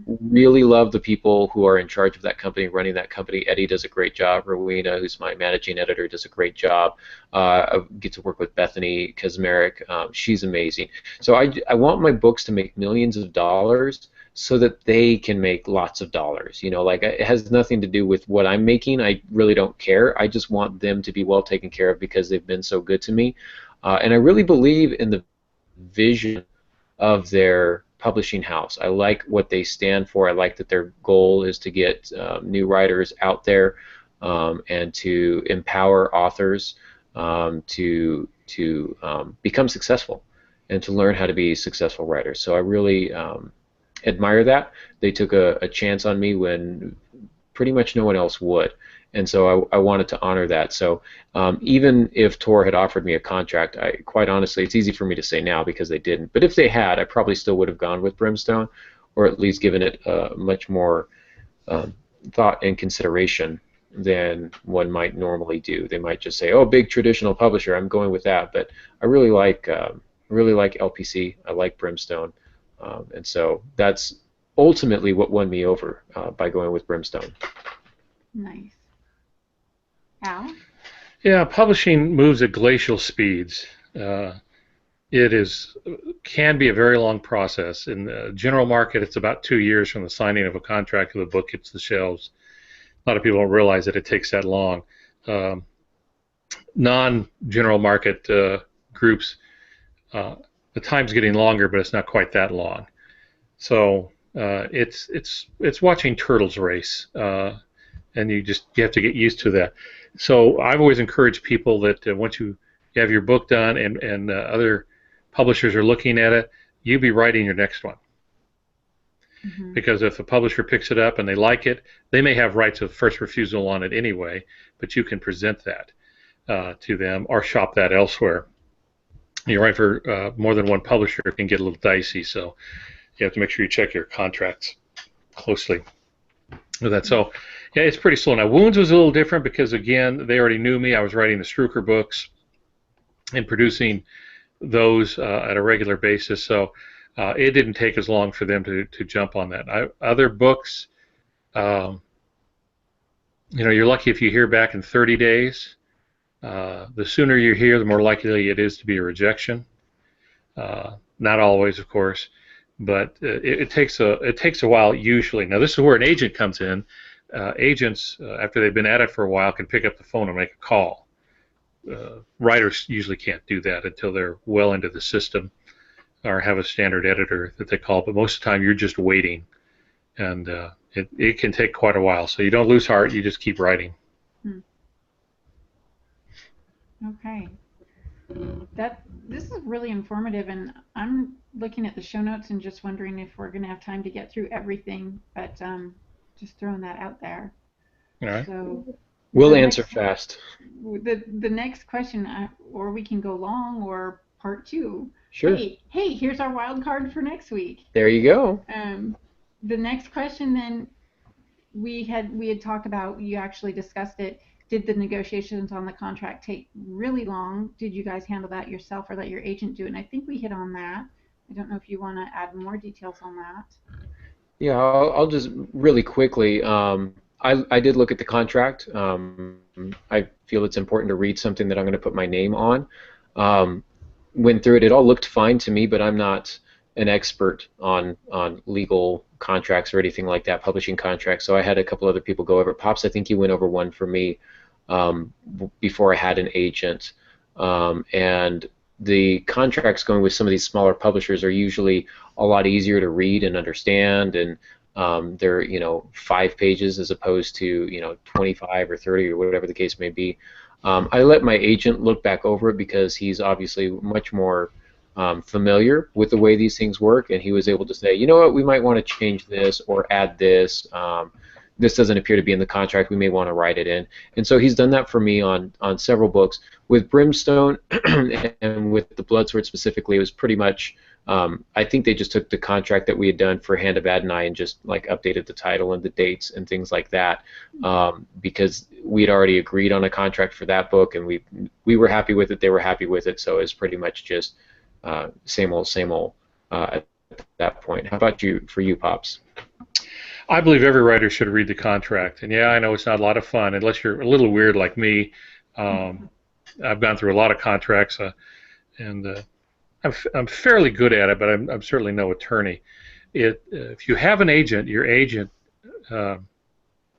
Really love the people who are in charge of that company, running that company. Eddie does a great job. Rowena, who's my managing editor, does a great job. I get to work with Bethany Kazmarek. She's amazing. So I want my books to make millions of dollars so that they can make lots of dollars. Like it has nothing to do with what I'm making. I really don't care. I just want them to be well taken care of because they've been so good to me. And I really believe in the vision of their publishing house. I like what they stand for. I like that their goal is to get new writers out there and to empower authors to become successful and to learn how to be successful writers. So I really admire that. They took a chance on me when pretty much no one else would. And so I wanted to honor that. So even if Tor had offered me a contract, quite honestly, it's easy for me to say now because they didn't. But if they had, I probably still would have gone with Brimstone. or at least given it much more thought and consideration than one might normally do. They might just say, "Oh, big traditional publisher, I'm going with that." But I really like LPC. I like Brimstone, and so that's ultimately what won me over by going with Brimstone. Nice. Al? Yeah, publishing moves at glacial speeds. It can be a very long process. In the general market, it's about 2 years from the signing of a contract to the book hits the shelves. A lot of people don't realize that it takes that long. Non-general market groups, the time's getting longer, but it's not quite that long. So it's watching turtles race, and you have to get used to that. So I've always encouraged people that once you have your book done and other publishers are looking at it, you be writing your next one. Mm-hmm. Because if a publisher picks it up and they like it, they may have rights of first refusal on it anyway, but you can present that to them or shop that elsewhere. You write for more than one publisher, it can get a little dicey, so you have to make sure you check your contracts closely with that. So, yeah, it's pretty slow. Now, Wounds was a little different because, again, they already knew me. I was writing the Struker books and producing those at a regular basis, so it didn't take as long for them to jump on that. Other books, you're lucky if you hear back in 30 days. The sooner you hear, the more likely it is to be a rejection. Not always, of course, but it takes a while usually. Now, this is where an agent comes in. Agents, after they've been at it for a while, can pick up the phone and make a call. Writers usually can't do that until they're well into the system or have a standard editor that they call, but most of the time you're just waiting, and it can take quite a while. So you don't lose heart, you just keep writing. Okay. This is really informative, and I'm looking at the show notes and just wondering if we're going to have time to get through everything, but just throwing that out there. All right. So we'll answer fast. The next question, or we can go long, or part 2. Sure. Hey, here's our wild card for next week. There you go. The next question then, we had talked about, you actually discussed it. Did the negotiations on the contract take really long? Did you guys handle that yourself or let your agent do it? And I think we hit on that. I don't know if you want to add more details on that. Yeah, I'll just really quickly. I did look at the contract. I feel it's important to read something that I'm going to put my name on. Went through it. It all looked fine to me, but I'm not an expert on legal contracts or anything like that, publishing contracts. So I had a couple other people go over it. Pops, I think you went over one for me before I had an agent. And the contracts going with some of these smaller publishers are usually a lot easier to read and understand, and they're 5 pages as opposed to 25 or 30 or whatever the case may be. I let my agent look back over it because he's obviously much more familiar with the way these things work, and he was able to say, you know what, we might want to change this or add this. This doesn't appear to be in the contract. We may want to write it in. And so he's done that for me on several books. With Brimstone and with the Bloodsword specifically, it was pretty much, I think they just took the contract that we had done for Hand of Adonai and just like updated the title and the dates and things like that, because we had already agreed on a contract for that book, and we were happy with it. They were happy with it. So it was pretty much just same old at that point. How about for you, Pops? I believe every writer should read the contract. And yeah, I know it's not a lot of fun unless you're a little weird like me. I've gone through a lot of contracts, and I'm fairly good at it, but I'm certainly no attorney. If you have an agent,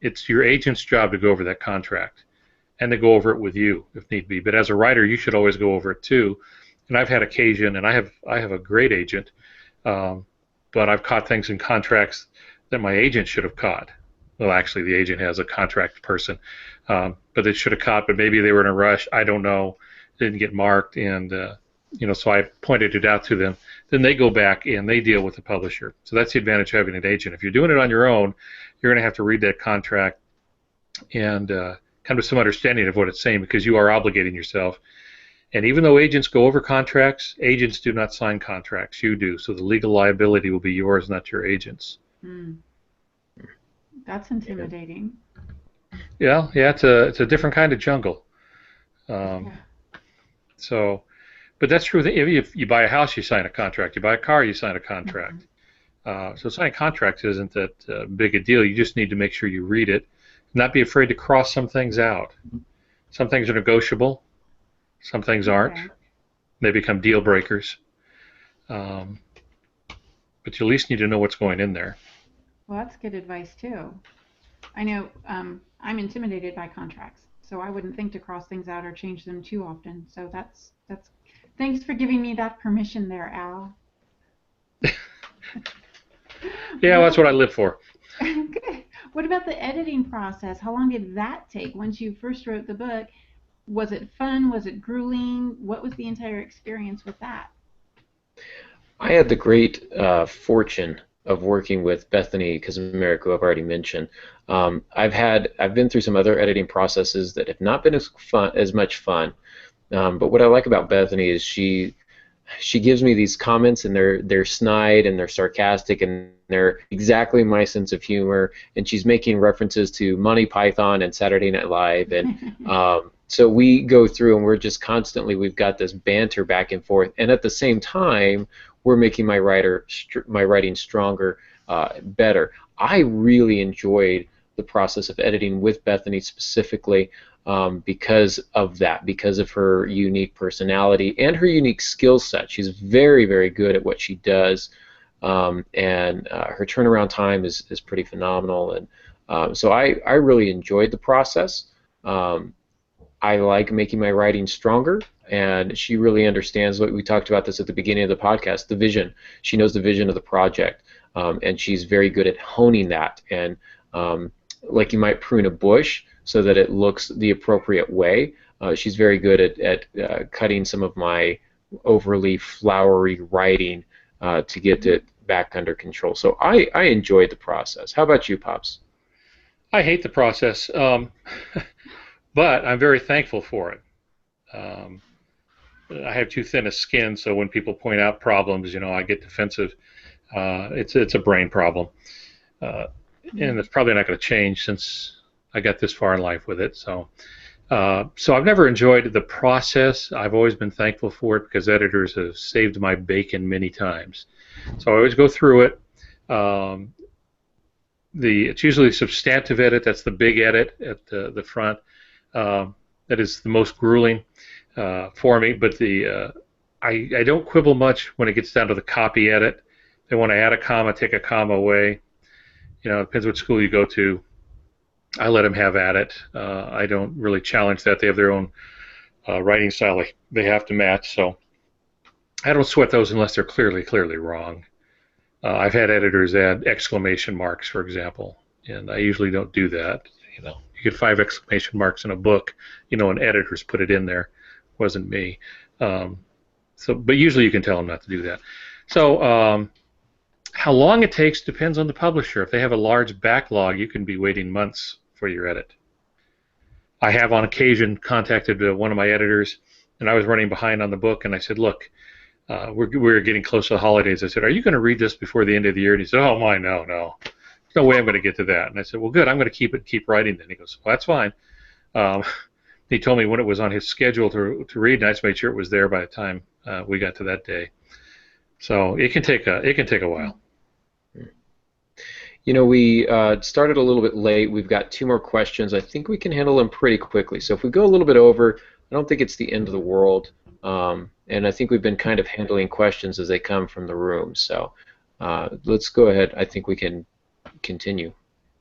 it's your agent's job to go over that contract and to go over it with you if need be. But as a writer, you should always go over it too. And I've had occasion, and I have a great agent, but I've caught things in contracts that my agent should have caught. Well, actually, the agent has a contract person, but they should have caught, but maybe they were in a rush. I don't know. Didn't get marked, and so I pointed it out to them. Then they go back and they deal with the publisher. So that's the advantage of having an agent. If you're doing it on your own, you're going to have to read that contract and come to some understanding of what it's saying, because you are obligating yourself. And even though agents go over contracts, agents do not sign contracts. You do. So the legal liability will be yours, not your agent's. Mm. That's intimidating. Yeah, it's a different kind of jungle. Yeah. So, but that's true. If you buy a house, you sign a contract. You buy a car, you sign a contract. So signing contracts isn't that big a deal. You just need to make sure you read it, not be afraid to cross some things out. Some things are negotiable. Some things aren't. Okay. They become deal breakers. But you at least need to know what's going in there. Well, that's good advice too. I know I'm intimidated by contracts, so I wouldn't think to cross things out or change them too often. So that's thanks for giving me that permission there, Al. Yeah, well, that's what I live for. Good. What about the editing process? How long did that take once you first wrote the book? Was it fun? Was it grueling? What was the entire experience with that? I had the great fortune of working with Bethany Kazmarek, who I've already mentioned. I've been through some other editing processes that have not been as much fun. But what I like about Bethany is she gives me these comments, and they're snide and they're sarcastic and they're exactly my sense of humor. And she's making references to Monty Python and Saturday Night Live, and so we go through and we're just constantly, we've got this banter back and forth, and at the same time we're making my writing stronger, better. I really enjoyed the process of editing with Bethany specifically. Because of that, because of her unique personality and her unique skill set. She's very, very good at what she does, and her turnaround time is pretty phenomenal. And so I really enjoyed the process. I like making my writing stronger, and she really understands what we talked about this at the beginning of the podcast, the vision. She knows the vision of the project, and she's very good at honing that. And like you might prune a bush so that it looks the appropriate way. She's very good at cutting some of my overly flowery writing to get it back under control. So I enjoyed the process. How about you, Pops? I hate the process, but I'm very thankful for it. I have too thin a skin, so when people point out problems, I get defensive. It's a brain problem, and it's probably not going to change since I got this far in life with it. So I've never enjoyed the process. I've always been thankful for it because editors have saved my bacon many times. So I always go through it. It's usually a substantive edit. That's the big edit at the front. That is the most grueling for me. But I don't quibble much when it gets down to the copy edit. They want to add a comma, take a comma away. It depends what school you go to. I let them have at it. I don't really challenge that. They have their own writing style they have to match, so I don't sweat those unless they're clearly wrong. I've had editors add exclamation marks, for example, and I usually don't do that. You get 5 exclamation marks in a book, and editors put it in there. It wasn't me. But usually you can tell them not to do that. So how long it takes depends on the publisher. If they have a large backlog, you can be waiting months for your edit. I have on occasion contacted one of my editors, and I was running behind on the book, and I said, look, we're getting close to the holidays. I said, are you going to read this before the end of the year? And he said, oh, my, no. There's no way I'm going to get to that. And I said, well, good, I'm going to keep writing then. He goes, well, that's fine. He told me when it was on his schedule to read, and I just made sure it was there by the time we got to that day. So it can take a while. We started a little bit late. We've got 2 more questions. I think we can handle them pretty quickly. So if we go a little bit over, I don't think it's the end of the world. And I think we've been kind of handling questions as they come from the room. So let's go ahead. I think we can continue.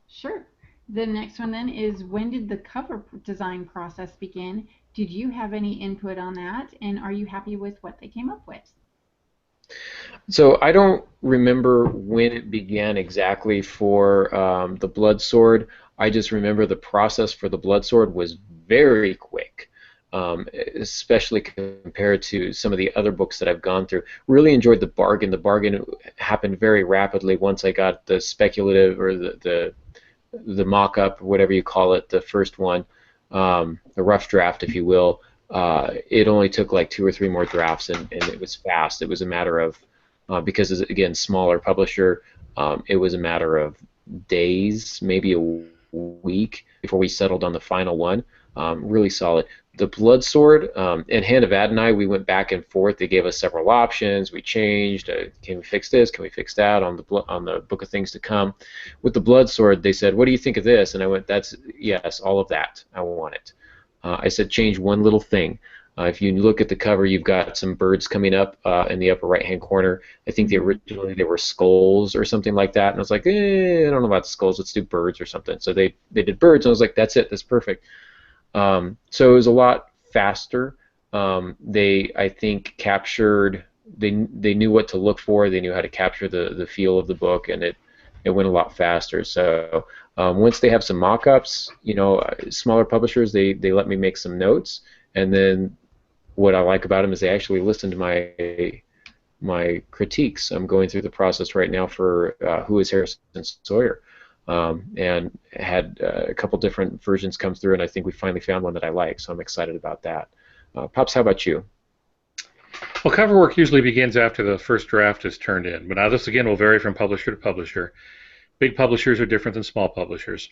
Sure. The next one then is, when did the cover design process begin? Did you have any input on that? And are you happy with what they came up with? So I don't remember when it began exactly for the Blood Sword. I just remember the process for the Blood Sword was very quick, especially compared to some of the other books that I've gone through. Really enjoyed the bargain. The bargain happened very rapidly once I got the speculative or the mock-up, whatever you call it, the first one, the rough draft, if you will, it only took like 2 or 3 more drafts, and it was fast. It was a matter of, because it's, again, smaller publisher, it was a matter of days, maybe a week before we settled on the final one. Really solid. The Blood Sword, and Hand of Adonai, we went back and forth. They gave us several options. We changed. Can we fix this? Can we fix that on the Book of Things to Come? With the Blood Sword, they said, "What do you think of this?" And I went, "That's yes, all of that. I want it." I said, "Change one little thing." If you look at the cover, you've got some birds coming up in the upper right-hand corner. I think originally they were skulls or something like that, and I was like, I don't know about skulls. Let's do birds or something. So they did birds, and I was like, that's it. That's perfect. So it was a lot faster. They, I think, captured. They knew what to look for. They knew how to capture the feel of the book, and it went a lot faster. So once they have some mock-ups, smaller publishers, they let me make some notes, and then what I like about them is they actually listen to my critiques. I'm going through the process right now for Who is Harrison Sawyer, and had a couple different versions come through, and I think we finally found one that I like, so I'm excited about that. Pops, how about you? Well, cover work usually begins after the first draft is turned in, but now this again will vary from publisher to publisher. Big publishers are different than small publishers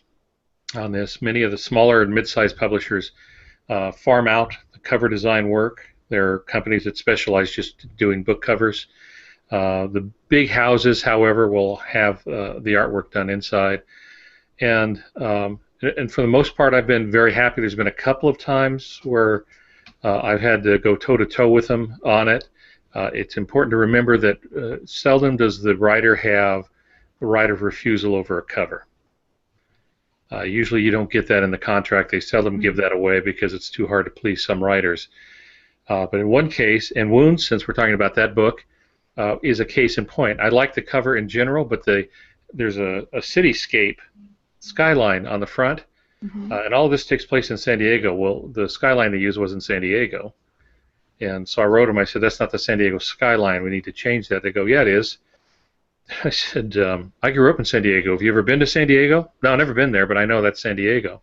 on this. Many of the smaller and mid-sized publishers farm out the cover design work. There are companies that specialize just doing book covers. The big houses, however, will have the artwork done inside. And for the most part, I've been very happy. There's been a couple of times where I've had to go toe-to-toe with them on it. It's important to remember that seldom does the writer have the right of refusal over a cover. Usually you don't get that in the contract. They seldom give that away because it's too hard to please some writers. But in one case, and Wounds, since we're talking about that book, is a case in point. I like the cover in general, but there's a cityscape skyline on the front, and all of this takes place in San Diego. Well, the skyline they used was in San Diego. And so I wrote them, I said, that's not the San Diego skyline. We need to change that. They go, yeah, it is. I said, I grew up in San Diego. Have you ever been to San Diego? No, I've never been there, but I know that's San Diego.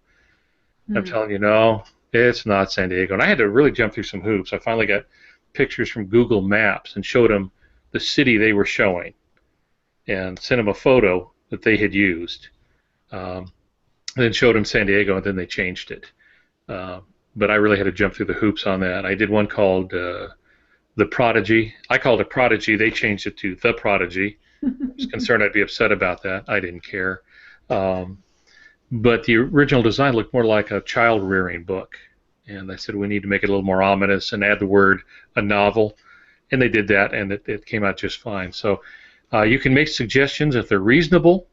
I'm telling you, no, it's not San Diego. And I had to really jump through some hoops. I finally got pictures from Google Maps and showed them the city they were showing and sent them a photo that they had used. Then showed them San Diego, and then they changed it. But I really had to jump through the hoops on that. I did one called The Prodigy. I called it Prodigy. They changed it to The Prodigy. I was concerned I'd be upset about that. I didn't care. But the original design looked more like a child-rearing book. And I said, we need to make it a little more ominous and add the word a novel. And they did that, and it came out just fine. So you can make suggestions. If they're reasonable,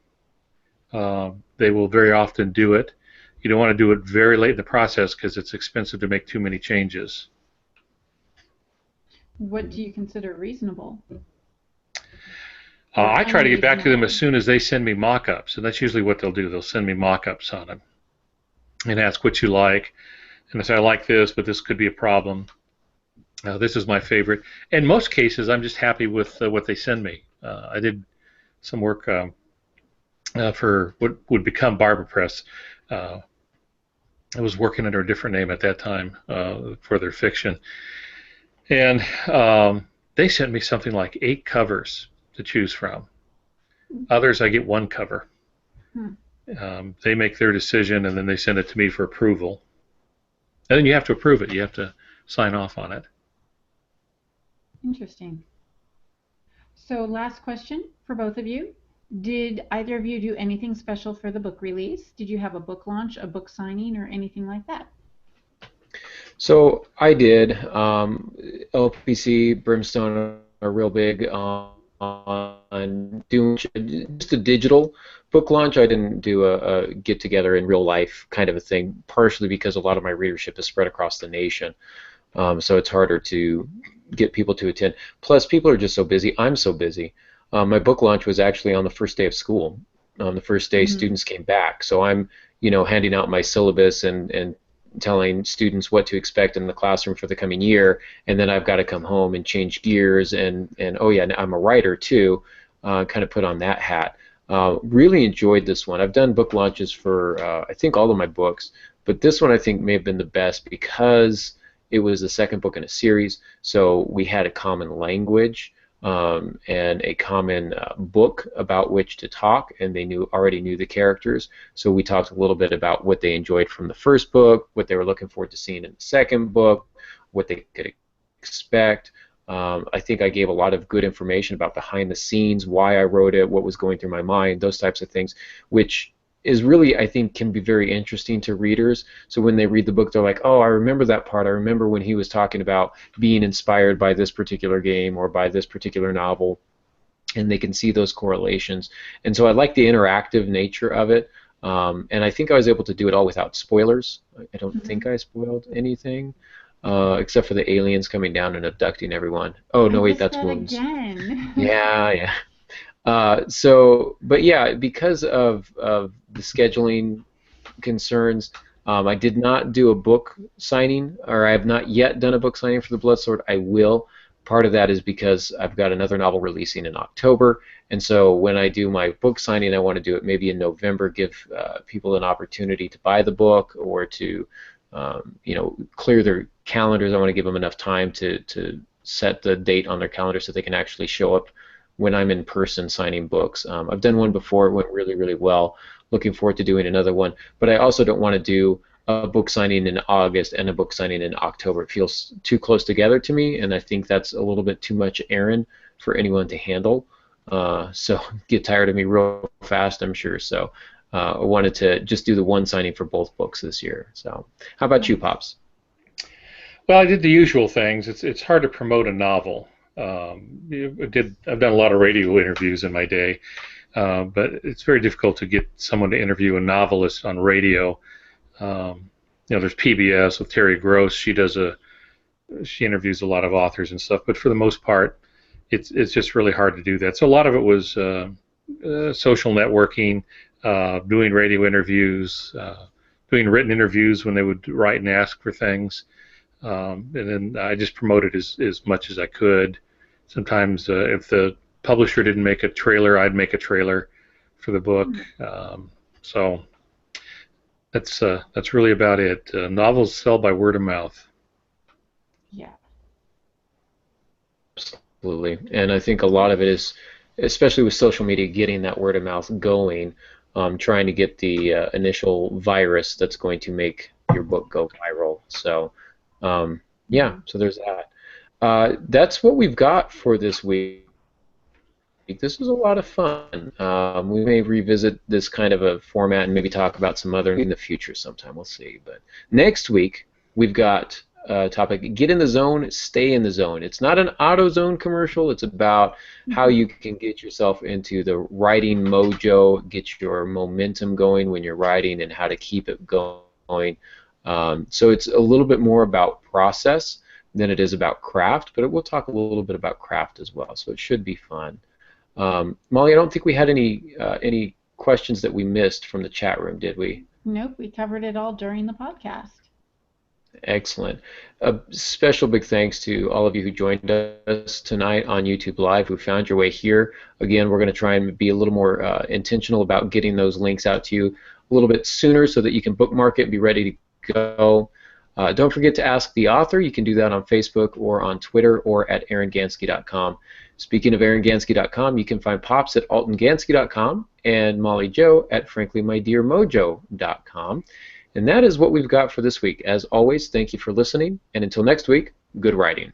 they will very often do it. You don't want to do it very late in the process because it's expensive to make too many changes. What do you consider reasonable? I try to get back to them as soon as they send me mock-ups, and that's usually what they'll do. They'll send me mock-ups on them and ask what you like. And I say, I like this, but this could be a problem. This is my favorite. In most cases, I'm just happy with what they send me. I did some work for what would become Barber Press. I was working under a different name at that time for their fiction. And they sent me something like 8 covers to choose from. Others, I get 1 cover. They make their decision, and then they send it to me for approval. And then you have to approve it. You have to sign off on it. Interesting. So last question for both of you. Did either of you do anything special for the book release? Did you have a book launch, a book signing, or anything like that? So I did. LPC, Brimstone are real big on doing just a digital book launch. I didn't do a get-together in real life kind of a thing, partially because a lot of my readership is spread across the nation. So it's harder to get people to attend. Plus, people are just so busy. I'm so busy. My book launch was actually on the first day of school. On the first day, students came back. So I'm, handing out my syllabus and telling students what to expect in the classroom for the coming year, and then I've got to come home and change gears and oh yeah, I'm a writer too, kind of put on that hat. Really enjoyed this one. I've done book launches for I think all of my books, but this one I think may have been the best because it was the second book in a series, so we had a common language and a common book about which to talk, and they already knew the characters. So we talked a little bit about what they enjoyed from the first book, what they were looking forward to seeing in the second book, what they could expect. I think I gave a lot of good information about behind the scenes, why I wrote it, what was going through my mind, those types of things, which is really, I think, can be very interesting to readers. So when they read the book, they're like, oh, I remember that part. I remember when he was talking about being inspired by this particular game or by this particular novel, and they can see those correlations. And so I like the interactive nature of it, and I think I was able to do it all without spoilers. I don't think I spoiled anything. Except for the aliens coming down and abducting everyone. Oh, no, wait, that's Wounds. Again. Yeah. But yeah, because of the scheduling concerns, I did not do a book signing, or I have not yet done a book signing for the Bloodsword. I will. Part of that is because I've got another novel releasing in October, and so when I do my book signing, I want to do it maybe in November, give people an opportunity to buy the book or to clear their calendars. I want to give them enough time to set the date on their calendar so they can actually show up when I'm in person signing books. I've done one before. It went really, really well. Looking forward to doing another one. But I also don't want to do a book signing in August and a book signing in October. It feels too close together to me, and I think that's a little bit too much errand for anyone to handle. So get tired of me real fast, I'm sure. So I wanted to just do the one signing for both books this year. So how about you, Pops? Well, I did the usual things. It's hard to promote a novel. I've done a lot of radio interviews in my day, but it's very difficult to get someone to interview a novelist on radio. There's PBS with Terry Gross. She interviews a lot of authors and stuff, but for the most part, it's just really hard to do that. So a lot of it was social networking, doing radio interviews, doing written interviews when they would write and ask for things. And then I just promoted as much as I could. Sometimes if the publisher didn't make a trailer, I'd make a trailer for the book. So that's really about it. Novels sell by word of mouth. Yeah. Absolutely. And I think a lot of it is, especially with social media, getting that word of mouth going, trying to get the initial virus that's going to make your book go viral. So yeah, so there's that. That's what we've got for this week. This was a lot of fun. We may revisit this kind of a format and maybe talk about some other in the future sometime. We'll see. But next week, we've got a topic, get in the zone, stay in the zone. It's not an AutoZone commercial. It's about how you can get yourself into the writing mojo, get your momentum going when you're writing, and how to keep it going. So it's a little bit more about process than it is about craft, but we'll talk a little bit about craft as well, so it should be fun. Molly, I don't think we had any questions that we missed from the chat room, did we? Nope, we covered it all during the podcast. Excellent. A special big thanks to all of you who joined us tonight on YouTube Live, who found your way here. Again, we're going to try and be a little more intentional about getting those links out to you a little bit sooner so that you can bookmark it and be ready to go. Don't forget to ask the author. You can do that on Facebook or on Twitter or at aarongansky.com. Speaking of aarongansky.com, you can find Pops at altongansky.com and Molly Jo at franklymydearmojo.com. And that is what we've got for this week. As always, thank you for listening, and until next week, good writing.